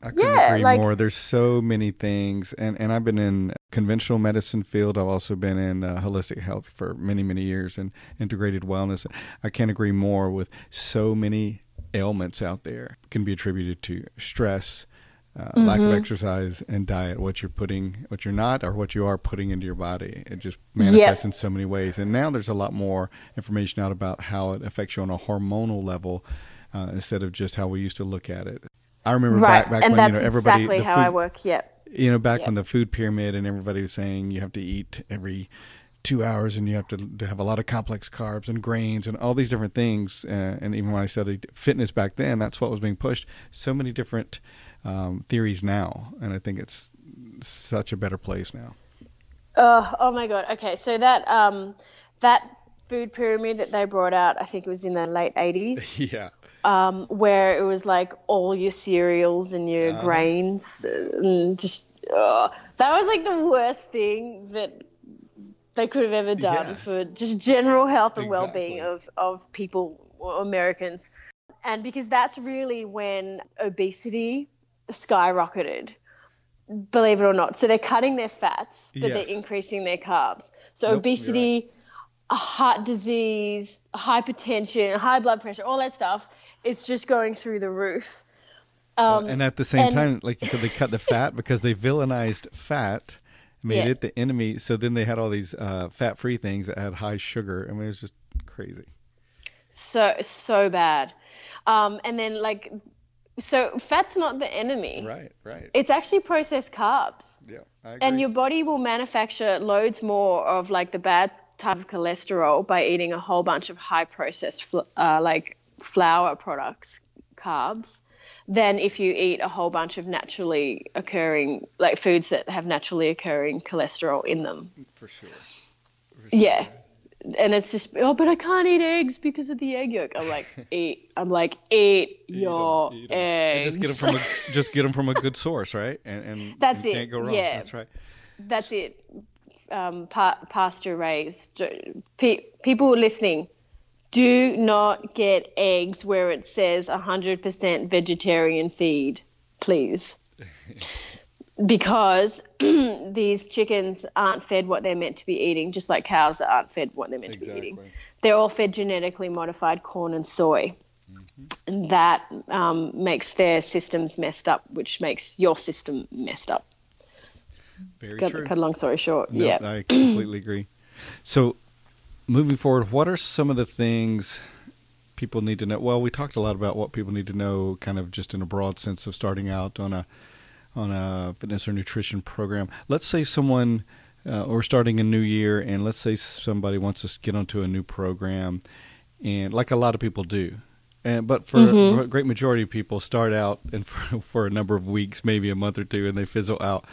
I couldn't agree more. There's so many things, and I've been in conventional medicine field. I've also been in holistic health for many, many years and integrated wellness. I can't agree more with so many ailments out there can be attributed to stress, lack of exercise, and diet. What you're not, or what you are putting into your body. It just manifests in so many ways. And now there's a lot more information out about how it affects you on a hormonal level instead of just how we used to look at it. I remember back and when that's everybody exactly how I work. Yep. Back when the food pyramid and everybody was saying you have to eat every 2 hours and you have to have a lot of complex carbs and grains and all these different things. And even when I studied fitness back then, that's what was being pushed. So many different theories now, and I think it's such a better place now. Oh my God. Okay, so that food pyramid that they brought out, I think it was in the late 80s. Yeah. Where it was like all your cereals and your grains, and just that was like the worst thing that they could have ever done for just general health and well-being of people, or Americans. And because that's really when obesity skyrocketed, believe it or not. So they're cutting their fats, but they're increasing their carbs. So obesity, heart disease, hypertension, high blood pressure, all that stuff, it's just going through the roof. And at the same time, like you said, they cut the fat because they villainized fat, made it the enemy. So then they had all these fat-free things that had high sugar. I mean, it was just crazy. So bad. And then so fat's not the enemy. Right. It's actually processed carbs. Yeah, I agree. And your body will manufacture loads more of like the bad type of cholesterol by eating a whole bunch of high processed flour products, carbs, than if you eat a whole bunch of naturally occurring, like foods that have naturally occurring cholesterol in them. For sure. Yeah. And it's just, but I can't eat eggs because of the egg yolk. I'm like, eat your eggs. And just get them from a good source, right? And that's you it. Can't go wrong. Yeah. That's right. That's it. Pasture raised. People listening, do not get eggs where it says 100% vegetarian feed, please. Because these chickens aren't fed what they're meant to be eating, just like cows aren't fed what they're meant to be eating. They're all fed genetically modified corn and soy. And that makes their systems messed up, which makes your system messed up. Very true. Cut a long story short. No, I completely agree. So moving forward, what are some of the things people need to know? Well, we talked a lot about what people need to know kind of just in a broad sense of starting out on a fitness or nutrition program. Let's say someone, or starting a new year, and let's say somebody wants to get onto a new program, and like a lot of people do. But for a great majority of people start out and for a number of weeks, maybe a month or two, and they fizzle out.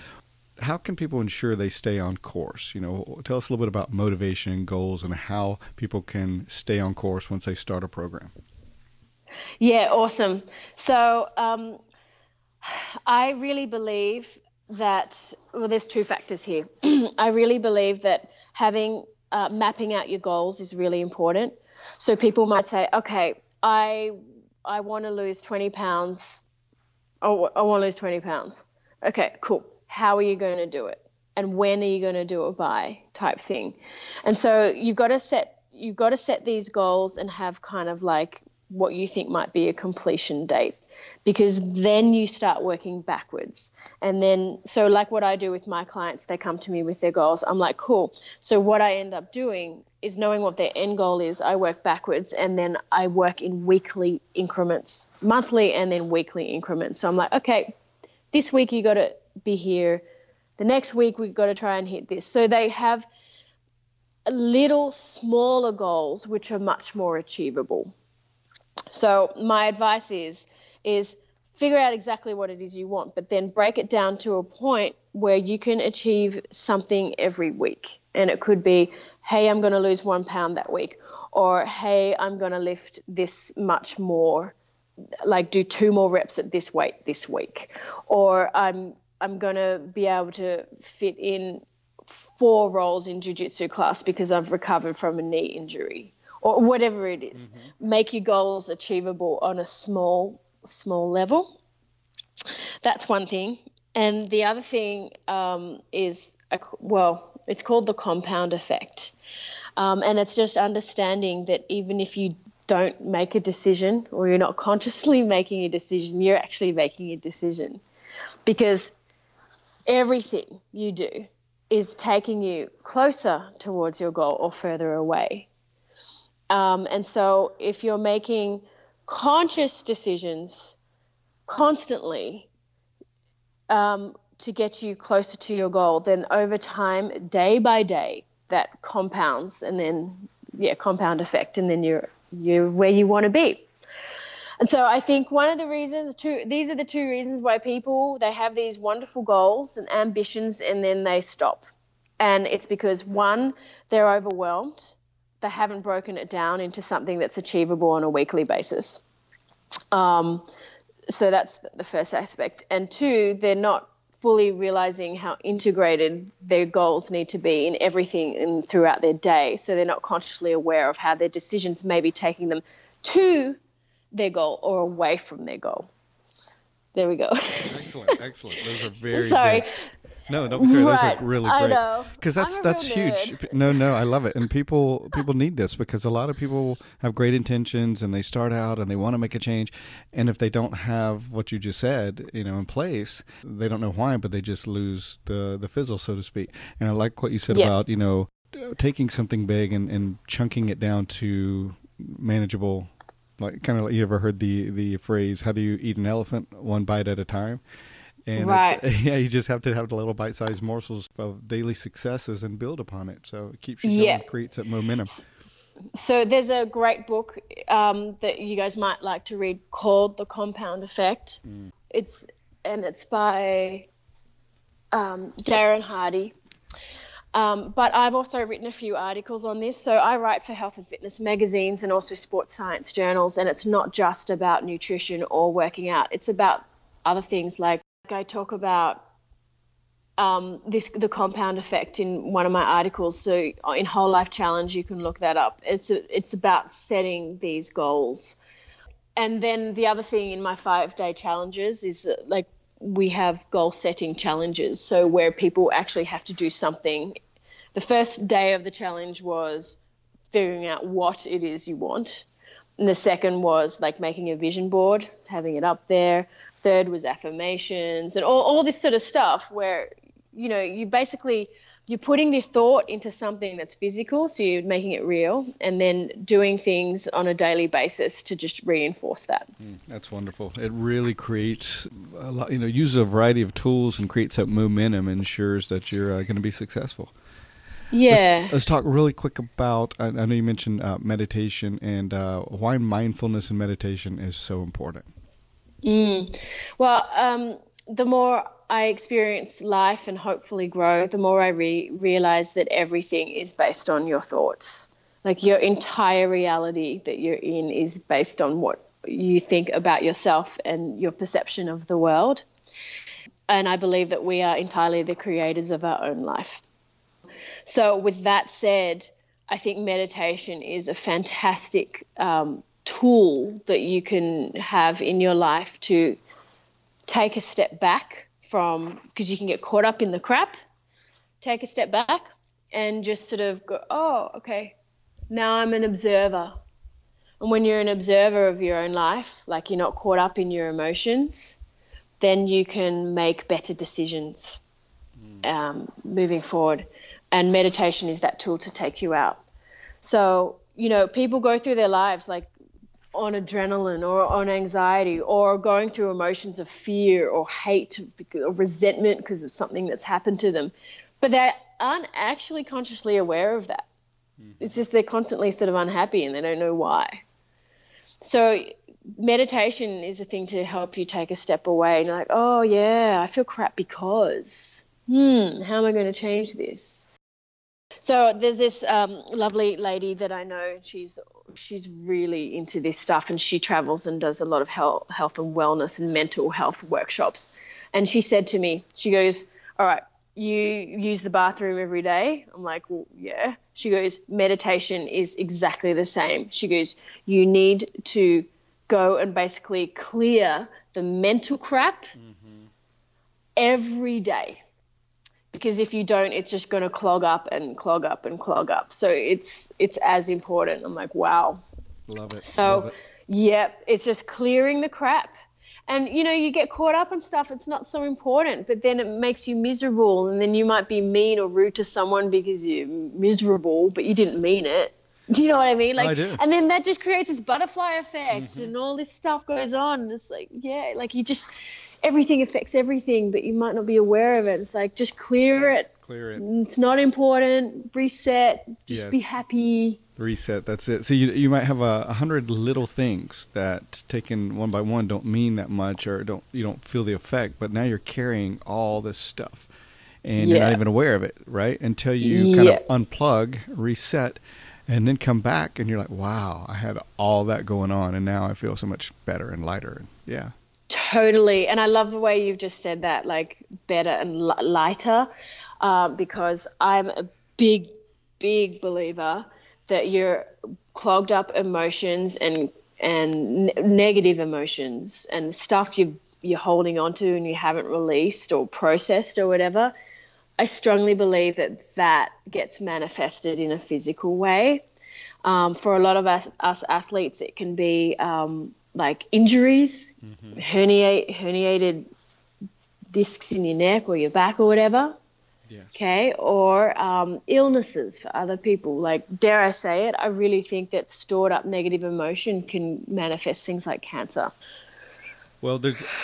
How can people ensure they stay on course? Tell us a little bit about motivation and goals and how people can stay on course once they start a program. Yeah, awesome. So I really believe that, there's two factors here. I really believe that having mapping out your goals is really important. So people might say, okay, I want to lose 20 pounds. I want to lose 20 pounds. Okay, cool. How are you going to do it? And when are you going to do it by, type thing. And so you've got to set these goals and have kind of like what you think might be a completion date. because then you start working backwards. And then, so like what I do with my clients, they come to me with their goals. I'm like, cool. So what I end up doing is knowing what their end goal is. I work backwards, and then I work in weekly increments, monthly and then weekly increments. So I'm like, okay, this week you got to be here. The next week we've got to try and hit this. So they have little smaller goals which are much more achievable. So my advice is figure out exactly what it is you want, but then break it down to a point where you can achieve something every week. And it could be, hey, I'm going to lose 1 pound that week, or hey, I'm going to lift this much more, like do 2 more reps at this weight this week, or I'm going to be able to fit in 4 rolls in jiu-jitsu class because I've recovered from a knee injury, or whatever it is. Mm-hmm. Make your goals achievable on a small level. That's one thing. And the other thing is, it's called the compound effect. And it's just understanding that even if you don't make a decision, or you're not consciously making a decision, you're actually making a decision, because everything you do is taking you closer towards your goal or further away. And so if you're making conscious decisions constantly to get you closer to your goal, then over time, day by day, that compounds, and then, compound effect, and then you're where you want to be. And so I think one of the reasons, these are the 2 reasons why people, they have these wonderful goals and ambitions and then they stop. And it's because, 1, they're overwhelmed. They haven't broken it down into something that's achievable on a weekly basis. So that's the first aspect. And 2, they're not fully realizing how integrated their goals need to be in everything and throughout their day. So they're not consciously aware of how their decisions may be taking them to their goal or away from their goal. There we go. Excellent. Those are very Sorry. good. No, don't be sorry. Right. Those are really great. I know. Because that's huge. No, I love it. And people need this, because a lot of people have great intentions and they start out and they want to make a change. And if they don't have what you just said, in place, they don't know why, but they just lose the fizzle, so to speak. And I like what you said about, taking something big and chunking it down to manageable. Like, kind of like, you ever heard the phrase, how do you eat an elephant? 1 bite at a time. And right. You just have to have the little bite-sized morsels of daily successes and build upon it. So it keeps you going, creates that momentum. So there's a great book that you guys might like to read called The Compound Effect. It's by Darren Hardy. But I've also written a few articles on this. So I write for health and fitness magazines and also sports science journals. And it's not just about nutrition or working out. It's about other things, like I talk about the compound effect in one of my articles. So in Whole Life Challenge, you can look that up. It's about setting these goals. And then the other thing in my 5-day challenges is like we have goal setting challenges. So where people actually have to do something. The first day of the challenge was figuring out what it is you want. And the second was like making a vision board, having it up there. Third was affirmations and all this sort of stuff where, you're putting the thought into something that's physical. So you're making it real, and then doing things on a daily basis to just reinforce that. That's wonderful. It really creates a lot, uses a variety of tools and creates that momentum and ensures that you're going to be successful. Yeah. Let's talk really quick about, I know you mentioned meditation and why mindfulness and meditation is so important. Well, the more I experience life and hopefully grow, the more I realize that everything is based on your thoughts. Like your entire reality that you're in is based on what you think about yourself and your perception of the world. And I believe that we are entirely the creators of our own life. So with that said, I think meditation is a fantastic tool that you can have in your life to take a step back from, because you can get caught up in the crap, take a step back and just sort of go, oh, okay, now I'm an observer. And when you're an observer of your own life, like you're not caught up in your emotions, then you can make better decisions moving forward. And meditation is that tool to take you out. So, you know, people go through their lives like on adrenaline or on anxiety or going through emotions of fear or hate or resentment because of something that's happened to them. But they aren't actually consciously aware of that. It's just they're constantly sort of unhappy and they don't know why. So meditation is a thing to help you take a step away and you're like, oh, yeah, I feel crap because, how am I going to change this? So there's this lovely lady that I know. She's really into this stuff, and she travels and does a lot of health and wellness and mental health workshops. And she said to me, she goes, all right, you use the bathroom every day? I'm like, well, yeah. She goes, meditation is exactly the same. She goes, you need to go and basically clear the mental crap every day. Because if you don't, it's just going to clog up and clog up and clog up. So it's as important. I'm like, wow. Love it. So, Love it. Yeah, it's just clearing the crap. And, you know, you get caught up in stuff. It's not so important, but then it makes you miserable. And then you might be mean or rude to someone because you're miserable, but you didn't mean it. Do you know what I mean? Like, I do. And then that just creates this butterfly effect and all this stuff goes on. It's like, yeah, like you just... everything affects everything, but you might not be aware of it. It's like, just clear it. Clear it. It's not important. Reset. Just be happy. Reset. That's it. So you might have 100 little things that taken one by one don't mean that much, or you don't feel the effect, but now you're carrying all this stuff and you're not even aware of it, right? Until you kind of unplug, reset, and then come back and you're like, wow, I had all that going on and now I feel so much better and lighter. Yeah. Totally. And I love the way you've just said that, like better and lighter, because I'm a big, big believer that your clogged up emotions and negative emotions and stuff you're holding on to and you haven't released or processed or whatever, I strongly believe that gets manifested in a physical way. For a lot of us athletes, it can be like injuries, herniated discs in your neck or your back or whatever. Yes. Okay. Or illnesses for other people. Like, dare I say it, I really think that stored up negative emotion can manifest things like cancer. Well,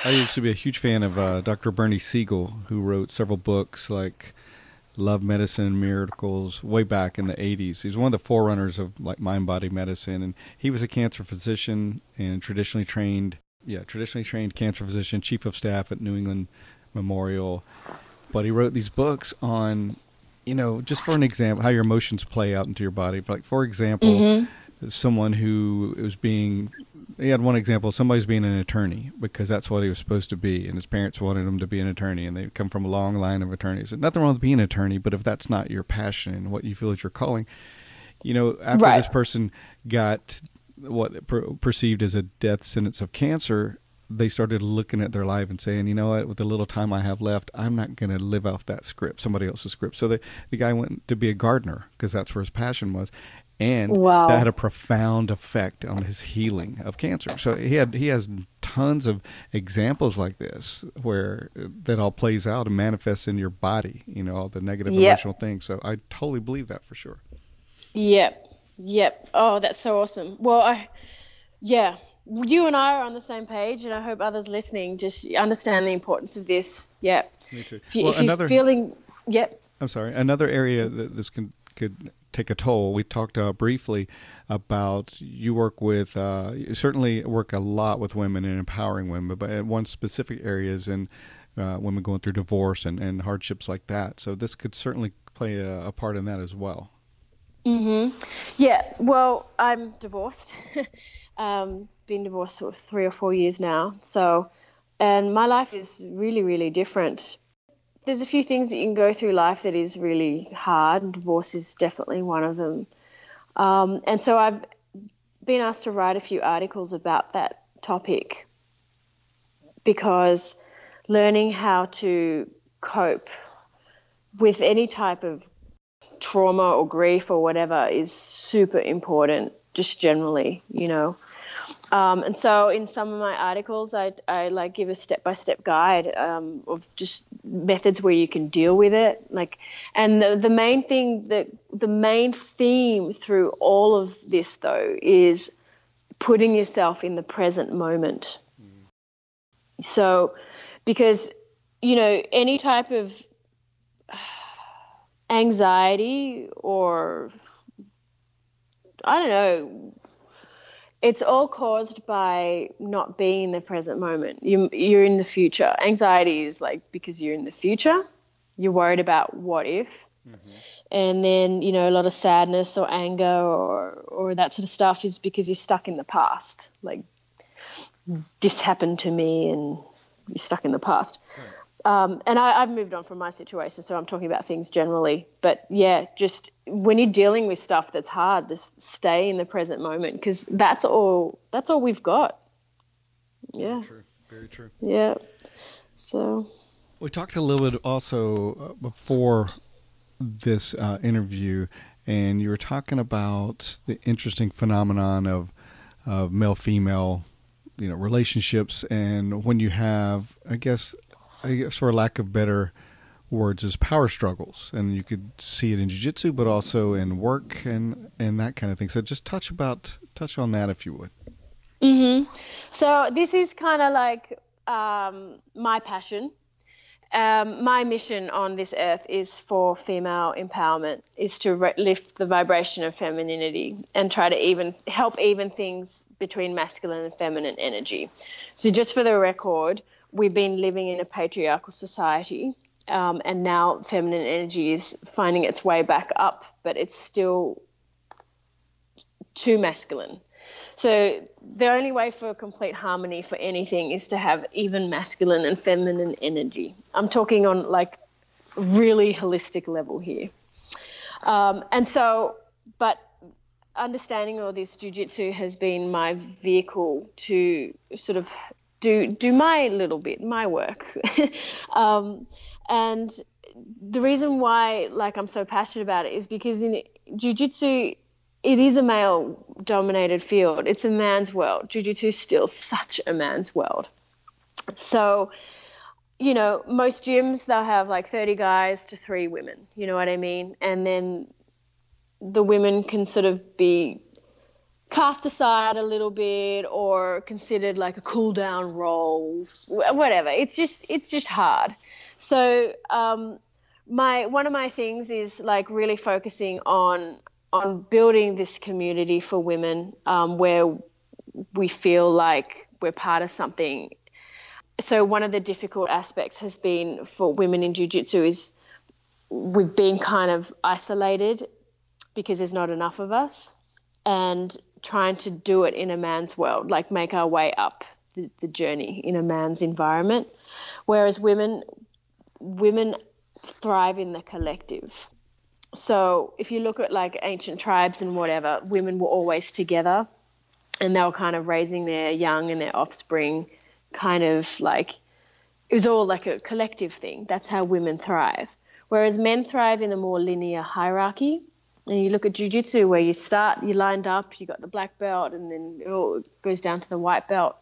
I used to be a huge fan of Dr. Bernie Siegel, who wrote several books like Love Medicine, Miracles, way back in the 80s. He's one of the forerunners of like mind-body medicine, and he was a cancer physician and traditionally trained cancer physician, chief of staff at New England Memorial. But he wrote these books on, you know, just for an example, how your emotions play out into your body. Like, for example, someone who he had one example, somebody's being an attorney because that's what he was supposed to be, and his parents wanted him to be an attorney, and they come from a long line of attorneys. And nothing wrong with being an attorney, but if that's not your passion and what you feel is your calling, you know, after this person got what perceived as a death sentence of cancer, they started looking at their life and saying, you know what, with the little time I have left, I'm not going to live off that script, somebody else's script. So the guy went to be a gardener because that's where his passion was. And that had a profound effect on his healing of cancer. So he has tons of examples like this where that all plays out and manifests in your body, you know, all the negative emotional things. So I totally believe that for sure. Yep. Oh, that's so awesome. Well, you and I are on the same page, and I hope others listening just understand the importance of this. Yeah. Me too. If you're feeling, I'm sorry. Another area that this could take a toll. We talked briefly about you work with, you certainly work a lot with women and empowering women, but at one specific area is in women going through divorce and hardships like that. So this could certainly play a part in that as well. Yeah, well, I'm divorced. Been divorced for 3 or 4 years now. So, and my life is really, really different. There's a few things that you can go through life that is really hard, and divorce is definitely one of them. And so I've been asked to write a few articles about that topic because learning how to cope with any type of trauma or grief or whatever is super important. just generally, And so in some of my articles, I like give a step-by-step guide of just methods where you can deal with it. And the main thing, the main theme through all of this though is putting yourself in the present moment. So, because, any type of anxiety or, I don't know, it's all caused by not being in the present moment. You're in the future. Anxiety is because you're in the future. You're worried about what if. Mm-hmm. And then, a lot of sadness or anger or that sort of stuff is because you're stuck in the past. This happened to me and you're stuck in the past. Right. And I've moved on from my situation, so I'm talking about things generally. But, yeah, just when you're dealing with stuff that's hard, just stay in the present moment because that's all we've got. Yeah. Very true. Very true. Yeah. So we talked a little bit also before this interview, and you were talking about the interesting phenomenon of male-female, relationships, and when you have, I guess for lack of better words, is power struggles, and you could see it in jiu-jitsu, but also in work and that kind of thing. So just touch on that if you would. Mm-hmm. So this is kind of like my passion. My mission on this earth is for female empowerment, is to lift the vibration of femininity and try to help even things between masculine and feminine energy. So just for the record, we've been living in a patriarchal society, and now feminine energy is finding its way back up, but it's still too masculine. So the only way for complete harmony for anything is to have even masculine and feminine energy. I'm talking on really holistic level here. But understanding all this, jiu-jitsu has been my vehicle to sort of do my little bit, my work. And the reason why I'm so passionate about it is because in jiu-jitsu, it is a male-dominated field. It's a man's world. Jiu-jitsu is still such a man's world. So, most gyms, they'll have 30 guys to 3 women, you know what I mean? And then the women can sort of be cast aside a little bit or considered a cool-down role, whatever. It's just hard. So one of my things is really focusing on building this community for women where we feel like we're part of something. So one of the difficult aspects has been for women in jiu-jitsu is we've been kind of isolated because there's not enough of us, and trying to do it in a man's world, make our way up the journey in a man's environment. Whereas women thrive in the collective. So if you look at ancient tribes and whatever, women were always together and they were kind of raising their young and their offspring kind of it was all a collective thing. That's how women thrive. Whereas men thrive in a more linear hierarchy. And you look at jiu-jitsu where you lined up, you got the black belt, and then it all goes down to the white belt.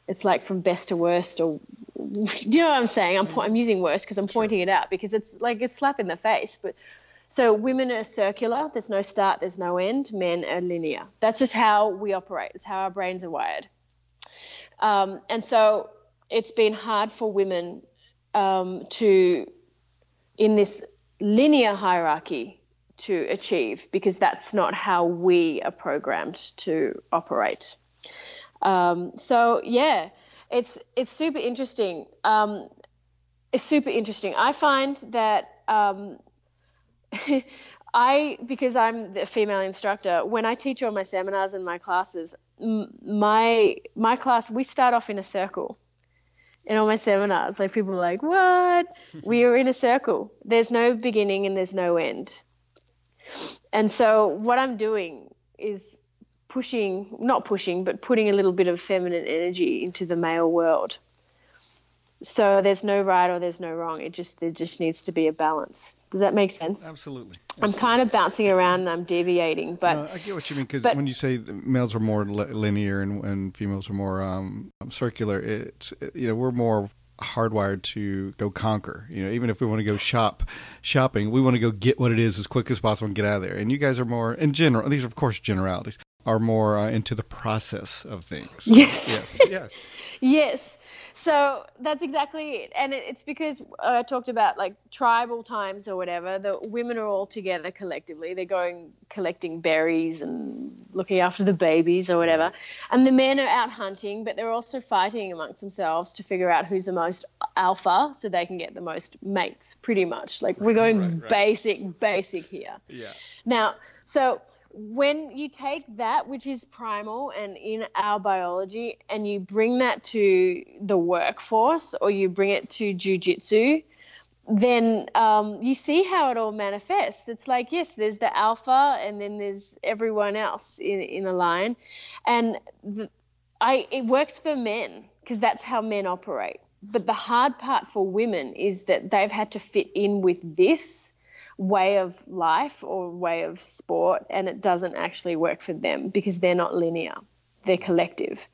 It's from best to worst, or do you know what I'm saying? I'm using worst because I'm pointing it out because it's a slap in the face. But so women are circular. There's no start, there's no end. Men are linear. That's just how we operate. It's how our brains are wired. And so it's been hard for women in this linear hierarchy to achieve, because that's not how we are programmed to operate. So yeah, it's super interesting. It's super interesting. I find that because I'm the female instructor, when I teach all my seminars and my classes, my class, we start off in a circle. In all my seminars, people are like, what? We are in a circle. There's no beginning and there's no end. And so what I'm doing is putting a little bit of feminine energy into the male world. So there's no right or there's no wrong. There just needs to be a balance. Does that make sense? Absolutely. I'm kind of bouncing around and I'm deviating, but no, I get what you mean, because when you say males are more linear and females are more circular, it's we're more hardwired to go conquer. Even if we want to go shopping, we want to go get what it is as quick as possible and get out of there. And you guys are more, in general, these are of course generalities, are more into the process of things. Yes. Yes. Yes. So that's exactly it. And it's because I talked about like tribal times or whatever. The women are all together collectively. They're going collecting berries and looking after the babies or whatever. Right. And the men are out hunting, but they're also fighting amongst themselves to figure out who's the most alpha so they can get the most mates, pretty much. Like we're going basic here. Yeah. Now, so when you take that, which is primal and in our biology, and you bring that to the workforce or you bring it to jiu-jitsu, then you see how it all manifests. It's like, yes, there's the alpha and then there's everyone else in a line. And it works for men because that's how men operate. But the hard part for women is that they've had to fit in with this way of life or way of sport, and it doesn't actually work for them because they're not linear, they're collective.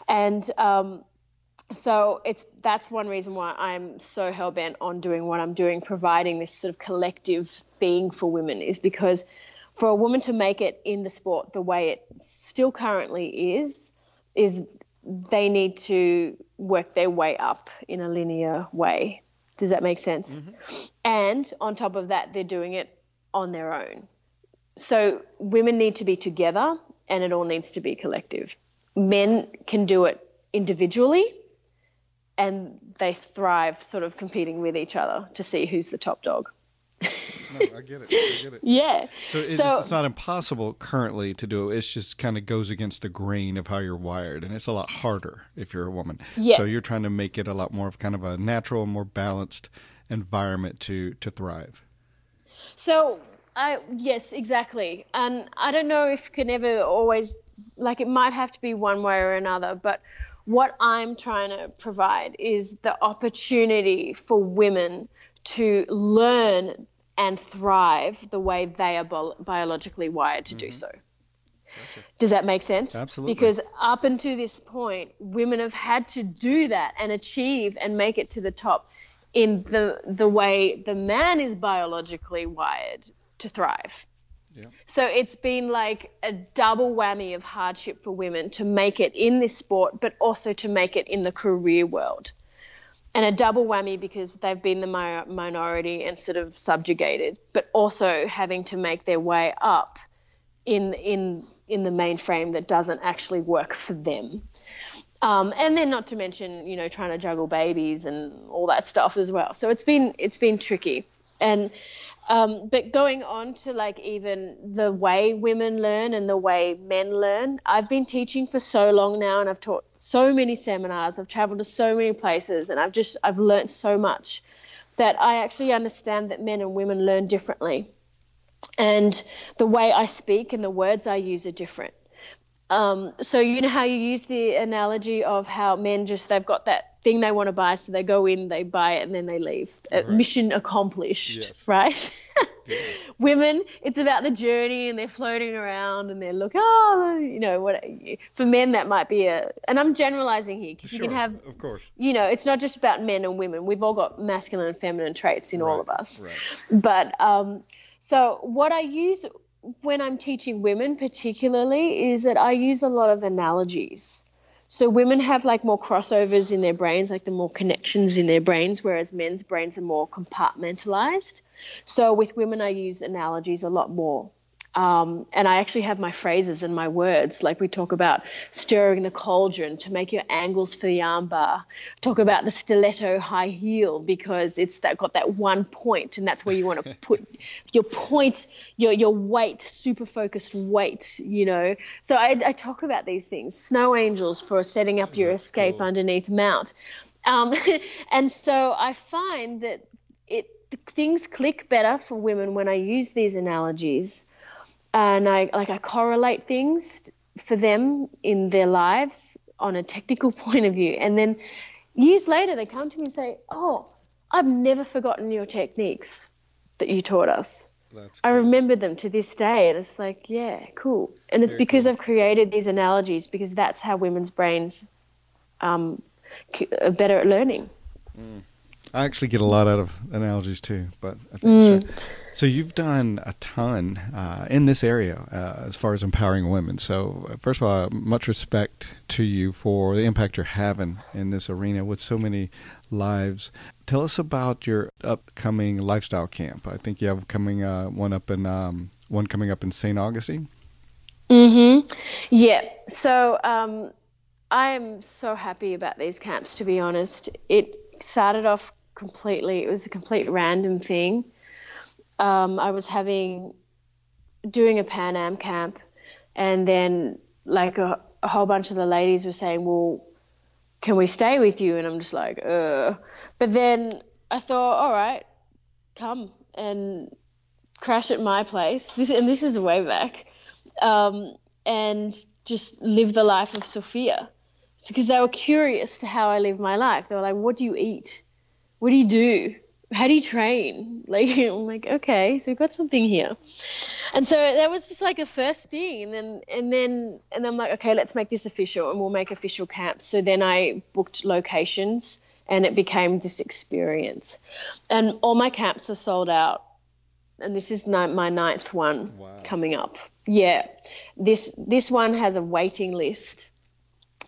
And so that's one reason why I'm so hell-bent on doing what I'm doing, providing this sort of collective thing for women, is because for a woman to make it in the sport the way it still currently is they need to work their way up in a linear way. Does that make sense? Mm-hmm. And on top of that, they're doing it on their own. So women need to be together and it all needs to be collective. Men can do it individually and they thrive sort of competing with each other to see who's the top dog. No, I get it. Yeah. So it's not impossible currently to do it. It just kind of goes against the grain of how you're wired, and it's a lot harder if you're a woman. Yeah. So you're trying to make it a lot more of kind of a natural, more balanced environment to thrive. So yes, exactly. And I don't know if it can ever always, like it might have to be one way or another, but what I'm trying to provide is the opportunity for women to learn and thrive the way they are biologically wired to do so. Gotcha. Does that make sense? Absolutely. Because up until this point, women have had to do that and achieve and make it to the top in the way the man is biologically wired to thrive. Yeah. So it's been like a double whammy of hardship for women to make it in this sport, but also to make it in the career world. And a double whammy because they've been the minority and sort of subjugated, but also having to make their way up in the mainframe that doesn't actually work for them. And then not to mention, trying to juggle babies and all that stuff as well. So it's been tricky. And but going on to like even the way women learn and the way men learn, I've been teaching for so long now and I've taught so many seminars, I've traveled to so many places and I've learned so much that I actually understand that men and women learn differently. And the way I speak and the words I use are different. So you know how you use the analogy of how men they've got that thing they want to buy, so they go in, they buy it, and then they leave. Right. Mission accomplished, yes. Right? Yeah. Women, it's about the journey, and they're floating around, and they're what. For men, that might be and I'm generalizing here because you can have, of course. It's not just about men and women. We've all got masculine and feminine traits in all of us. Right. But so what I use when I'm teaching women particularly is that I use a lot of analogies. So women have like more crossovers in their brains, like the more connections in their brains, whereas men's brains are more compartmentalized. So with women, I use analogies a lot more. And I actually have my phrases and my words, like we talk about stirring the cauldron to make your angles for the armbar. Talk about the stiletto high heel because it's got that one point, and that's where you want to put your point, your weight, super focused weight, So I talk about these things. Snow angels for setting up your escape underneath mount. And so I find that things click better for women when I use these analogies. And I correlate things for them in their lives on a technical point of view. And then years later, they come to me and say, "Oh, I've never forgotten your techniques that you taught us. That's I cool. remember them to this day." And it's like, yeah, cool. And it's Very because cool. I've created these analogies, because that's how women's brains are better at learning. I actually get a lot out of analogies too, but I think so you've done a ton in this area as far as empowering women. So first of all, much respect to you for the impact you're having in this arena with so many lives. Tell us about your upcoming lifestyle camp. I think you have one coming up in St. Augustine. Yeah. So I am so happy about these camps, to be honest. It started off completely, it was a complete random thing. I was doing a Pan Am camp, and then like a whole bunch of the ladies were saying, "Well, can we stay with you?" And I'm just like, But then I thought, all right, come and crash at my place. This was way back. And just live the life of Sophia. Because they were curious to how I live my life. They were like, "What do you eat? What do you do? How do you train?" Like, I'm like, okay, so we've got something here. And so that was just like a first thing. And then I'm like, okay, let's make this official, and we'll make official camps. So then I booked locations, and it became this experience. And all my camps are sold out. And this is my 9th one. Wow. Coming up. Yeah. This one has a waiting list,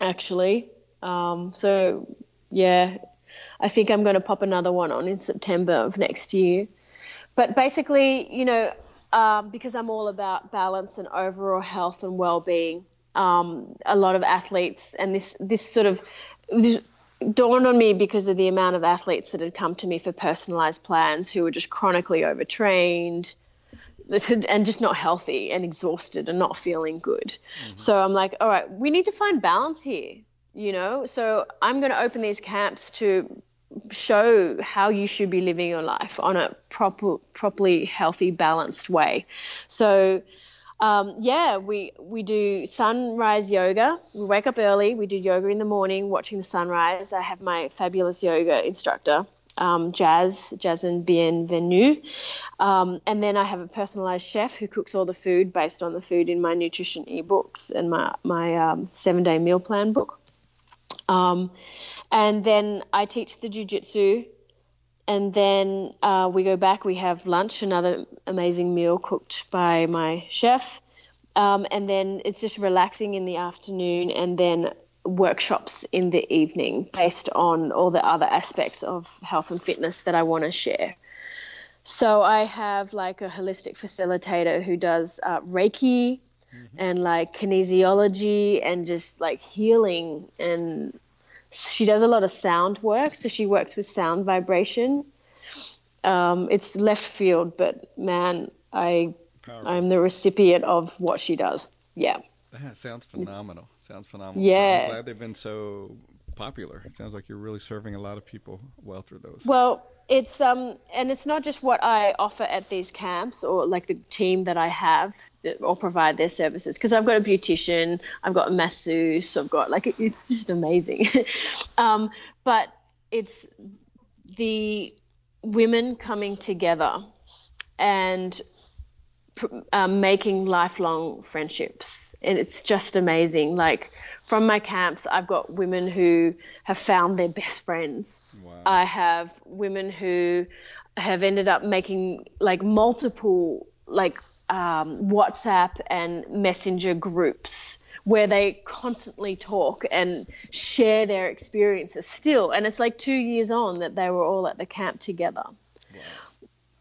actually. So yeah, I think I'm going to pop another one on in September of next year. But basically, because I'm all about balance and overall health and well-being, a lot of athletes, and this dawned on me because of the amount of athletes that had come to me for personalized plans who were just chronically overtrained and just not healthy and exhausted and not feeling good. So I'm like, all right, we need to find balance here, So I'm going to open these camps to show how you should be living your life on a properly healthy, balanced way. So we do sunrise yoga. We wake up early. We do yoga in the morning, watching the sunrise. I have my fabulous yoga instructor, Jasmine Bienvenue. And then I have a personalized chef who cooks all the food based on the food in my nutrition ebooks and my 7-day meal plan book. And then I teach the Jiu Jitsu. And then we go back, we have lunch, another amazing meal cooked by my chef. And then it's just relaxing in the afternoon, and then workshops in the evening based on all the other aspects of health and fitness that I want to share. So I have like a holistic facilitator who does Reiki and like kinesiology and just like healing, and she does a lot of sound work. So she works with sound vibration. It's left field, but man, I'm the recipient of what she does. Yeah. That sounds phenomenal. Yeah. So I'm glad they've been so popular. It sounds like you're really serving a lot of people well through those. Well, it's and it's not just what I offer at these camps or like the team that I have that or provide their services, because I've got a beautician, I've got a masseuse, I've got it's just amazing. But it's the women coming together and making lifelong friendships, and it's just amazing. Like from my camps, I've got women who have found their best friends. Wow. I have women who have ended up making like multiple WhatsApp and Messenger groups where they constantly talk and share their experiences still, and it's like 2 years on that they were all at the camp together. Wow.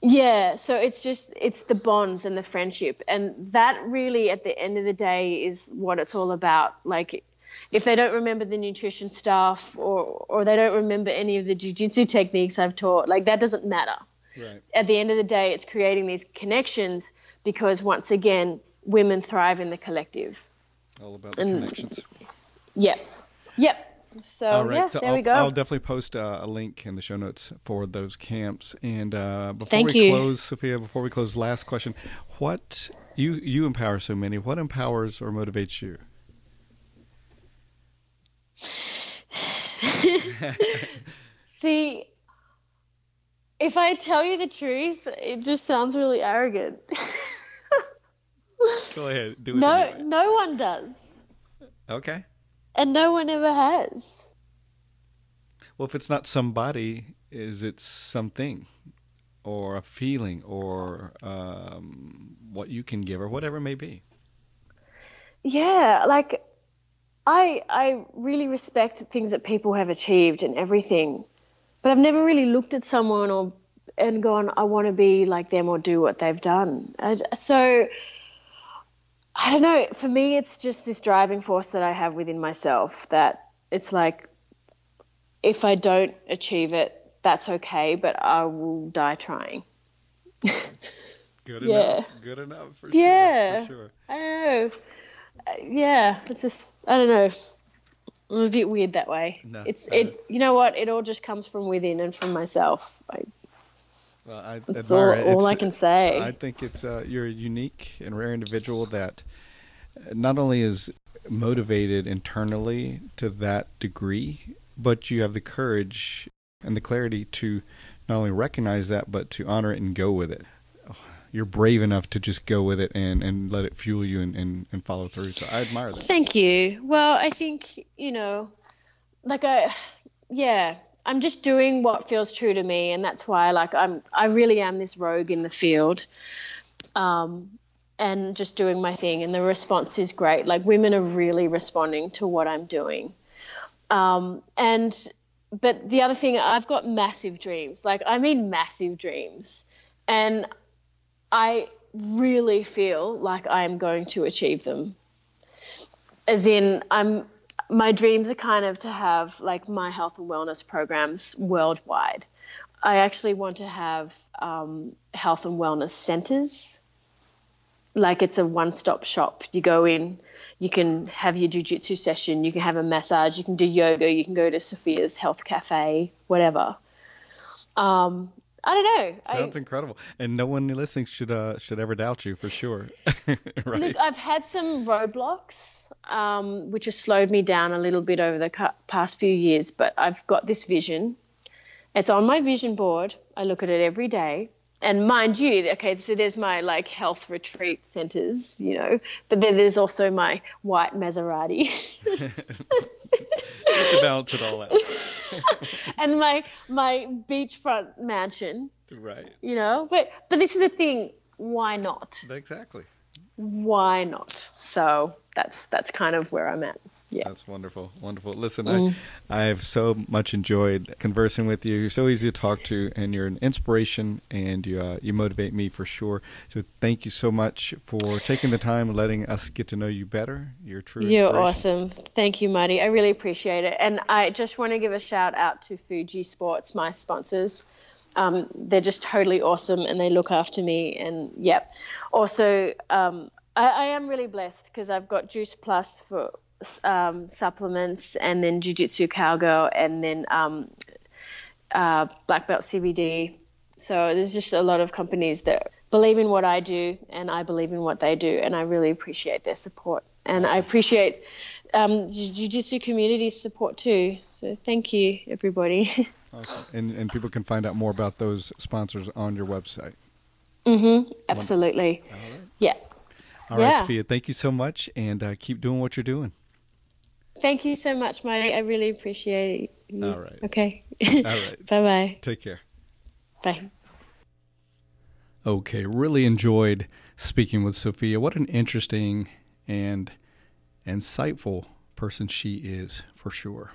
Yeah, so it's the bonds and the friendship, and that really at the end of the day is what it's all about. Like if they don't remember the nutrition stuff or they don't remember any of the jiu-jitsu techniques I've taught, like that doesn't matter. Right. At the end of the day, it's creating these connections because once again, women thrive in the collective. All about the connections. Yep. So all right, yeah, so there we go. I'll definitely post a link in the show notes for those camps. And before we close, last question: what you empower so many? What empowers or motivates you? See, if I tell you the truth, it just sounds really arrogant. Go ahead. Do it anyway. No one does. Okay. And no one ever has. Well, if it's not somebody, is it something or a feeling or what you can give or whatever it may be? Yeah, like I really respect things that people have achieved and everything, but I've never really looked at someone and gone, I want to be like them or do what they've done. So I don't know. For me, it's just this driving force that I have within myself that it's like, if I don't achieve it, that's okay, but I will die trying. Good Yeah. enough. Good enough for Yeah. sure. I don't know. Yeah, it's just, I don't know. I'm a bit weird that way. No, you know what? It all just comes from within and from myself. Well, I That's admire it. all I can say. I think it's you're a unique and rare individual that not only is motivated internally to that degree, but you have the courage and the clarity to not only recognize that, but to honor it and go with it. You're brave enough to just go with it and let it fuel you and follow through. So I admire that. Thank you. Well, I think, I'm just doing what feels true to me, and that's why I really am this rogue in the field. And just doing my thing, and the response is great. Like, women are really responding to what I'm doing. But the other thing, I've got massive dreams. Like, I mean massive dreams. And I really feel like I am going to achieve them. As in, my dreams are kind of to have like my health and wellness programs worldwide. I actually want to have health and wellness centers. Like, it's a one-stop shop. You go in, you can have your jiu-jitsu session, you can have a massage, you can do yoga, you can go to Sophia's Health Cafe, whatever. I don't know. Sounds incredible, and no one listening should ever doubt you, for sure. Right? Look, I've had some roadblocks, which has slowed me down a little bit over the past few years, but I've got this vision. It's on my vision board. I look at it every day. And mind you, okay, so there's my like health retreat centers, but then there's also my white Maserati. Just to balance it all out. And my beachfront mansion. Right. But this is the thing, why not? Exactly. Why not? So that's kind of where I'm at. Yeah. That's wonderful. Wonderful. Listen, I have so much enjoyed conversing with you. You're so easy to talk to, and you're an inspiration, and you motivate me for sure. So thank you so much for taking the time and letting us get to know you better. You're true inspiration. You're awesome. Thank you, Marty. I really appreciate it. And I just want to give a shout out to Fuji Sports, my sponsors. They're just totally awesome, and they look after me. And yep. Also, I am really blessed because I've got Juice Plus for supplements, and then Jiu-Jitsu Cowgirl, and then Black Belt CBD. So there's just a lot of companies that believe in what I do, and I believe in what they do, and I really appreciate their support. And I appreciate Jiu-Jitsu community's support too. So thank you, everybody. Awesome. And people can find out more about those sponsors on your website. Absolutely. All right. Yeah. All right, Sophia, thank you so much, and keep doing what you're doing. Thank you so much, Marty. I really appreciate you. All right. Okay. All right. Bye-bye. Take care. Bye. Okay, really enjoyed speaking with Sophia. What an interesting and insightful person she is, for sure.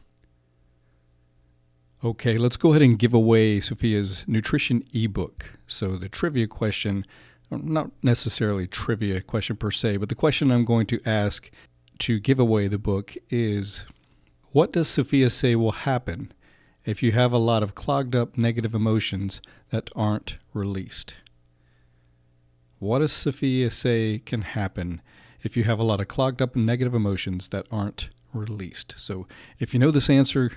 Okay, let's go ahead and give away Sophia's nutrition ebook. So the trivia question, not necessarily trivia question per se, but the question I'm going to ask to give away the book is, what does Sophia say will happen if you have a lot of clogged up negative emotions that aren't released? What does Sophia say can happen if you have a lot of clogged up negative emotions that aren't released? So if you know this answer,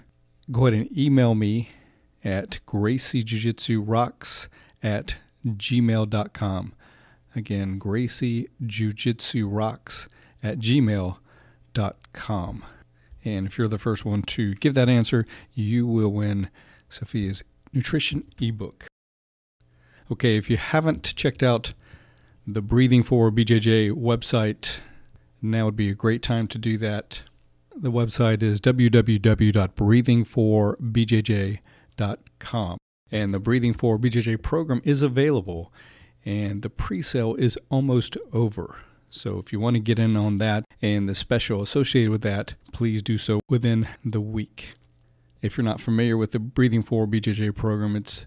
go ahead and email me at graciejujitsurocks@gmail.com. Again, graciejujitsurocks@gmail.com. And if you're the first one to give that answer, you will win Sophia's nutrition ebook. Okay, if you haven't checked out the Breathing for BJJ website, now would be a great time to do that. The website is www.breathingforbjj.com. And the Breathing for BJJ program is available, and the pre-sale is almost over. So if you want to get in on that and the special associated with that, please do so within the week. If you're not familiar with the Breathing for BJJ program, it's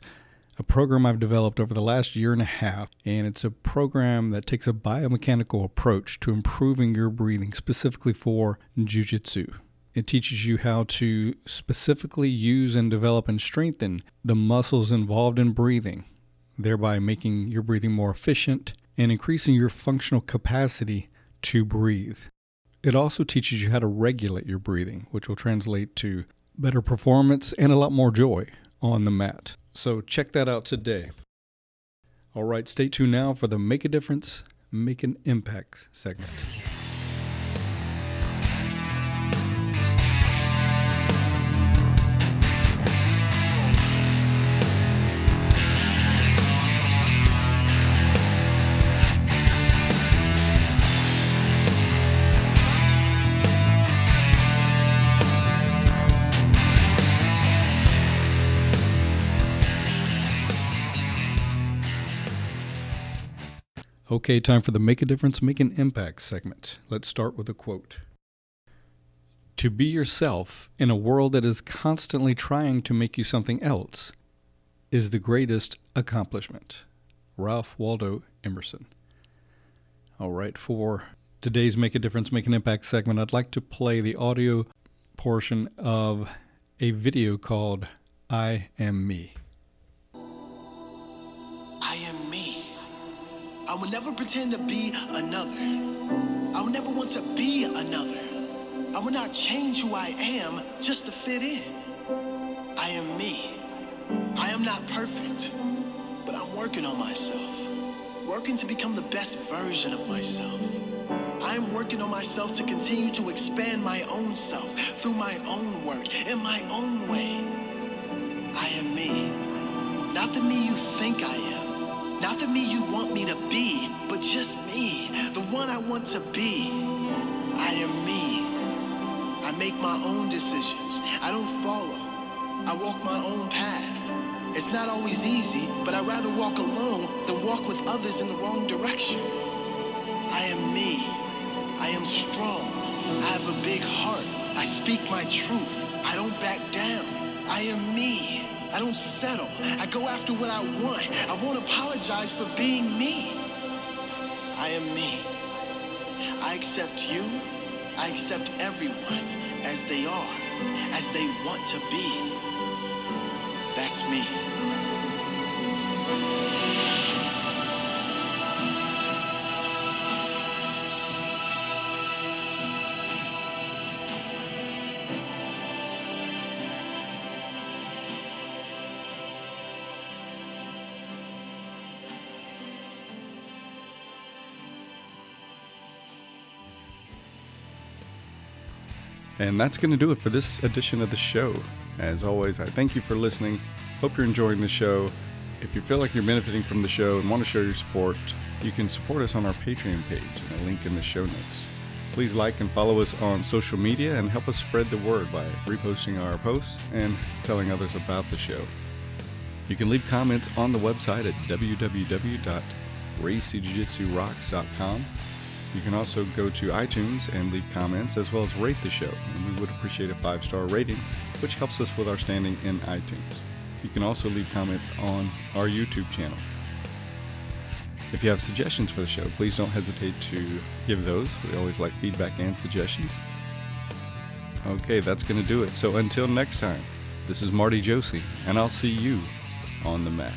a program I've developed over the last year and a half, and it's a program that takes a biomechanical approach to improving your breathing, specifically for Jiu Jitsu. It teaches you how to specifically use and develop and strengthen the muscles involved in breathing, thereby making your breathing more efficient and increasing your functional capacity to breathe. It also teaches you how to regulate your breathing, which will translate to better performance and a lot more joy on the mat. So check that out today. All right, stay tuned now for the Make a Difference, Make an Impact segment. Okay, time for the Make a Difference, Make an Impact segment. Let's start with a quote. To be yourself in a world that is constantly trying to make you something else is the greatest accomplishment. Ralph Waldo Emerson. All right, for today's Make a Difference, Make an Impact segment, I'd like to play the audio portion of a video called I Am Me. I am me. I will never pretend to be another. I will never want to be another. I will not change who I am just to fit in. I am me. I am not perfect, but I'm working on myself, working to become the best version of myself. I am working on myself to continue to expand my own self through my own work, in my own way. I am me. Not the me you think I am. Not the me you want me to be, but just me, the one I want to be. I am me. I make my own decisions. I don't follow. I walk my own path. It's not always easy, but I'd rather walk alone than walk with others in the wrong direction. I am me. I am strong. I have a big heart. I speak my truth. I don't back down. I am me. I don't settle. I go after what I want. I won't apologize for being me. I am me. I accept you. I accept everyone as they are, as they want to be. That's me. And that's going to do it for this edition of the show. As always, I thank you for listening. Hope you're enjoying the show. If you feel like you're benefiting from the show and want to show your support, you can support us on our Patreon page, and a link in the show notes. Please like and follow us on social media and help us spread the word by reposting our posts and telling others about the show. You can leave comments on the website at www.graciejujitsurocks.com. You can also go to iTunes and leave comments, as well as rate the show, and we would appreciate a 5-star rating, which helps us with our standing in iTunes. You can also leave comments on our YouTube channel. If you have suggestions for the show, please don't hesitate to give those. We always like feedback and suggestions. Okay, that's going to do it. So until next time, this is Marty Josie, and I'll see you on the mat.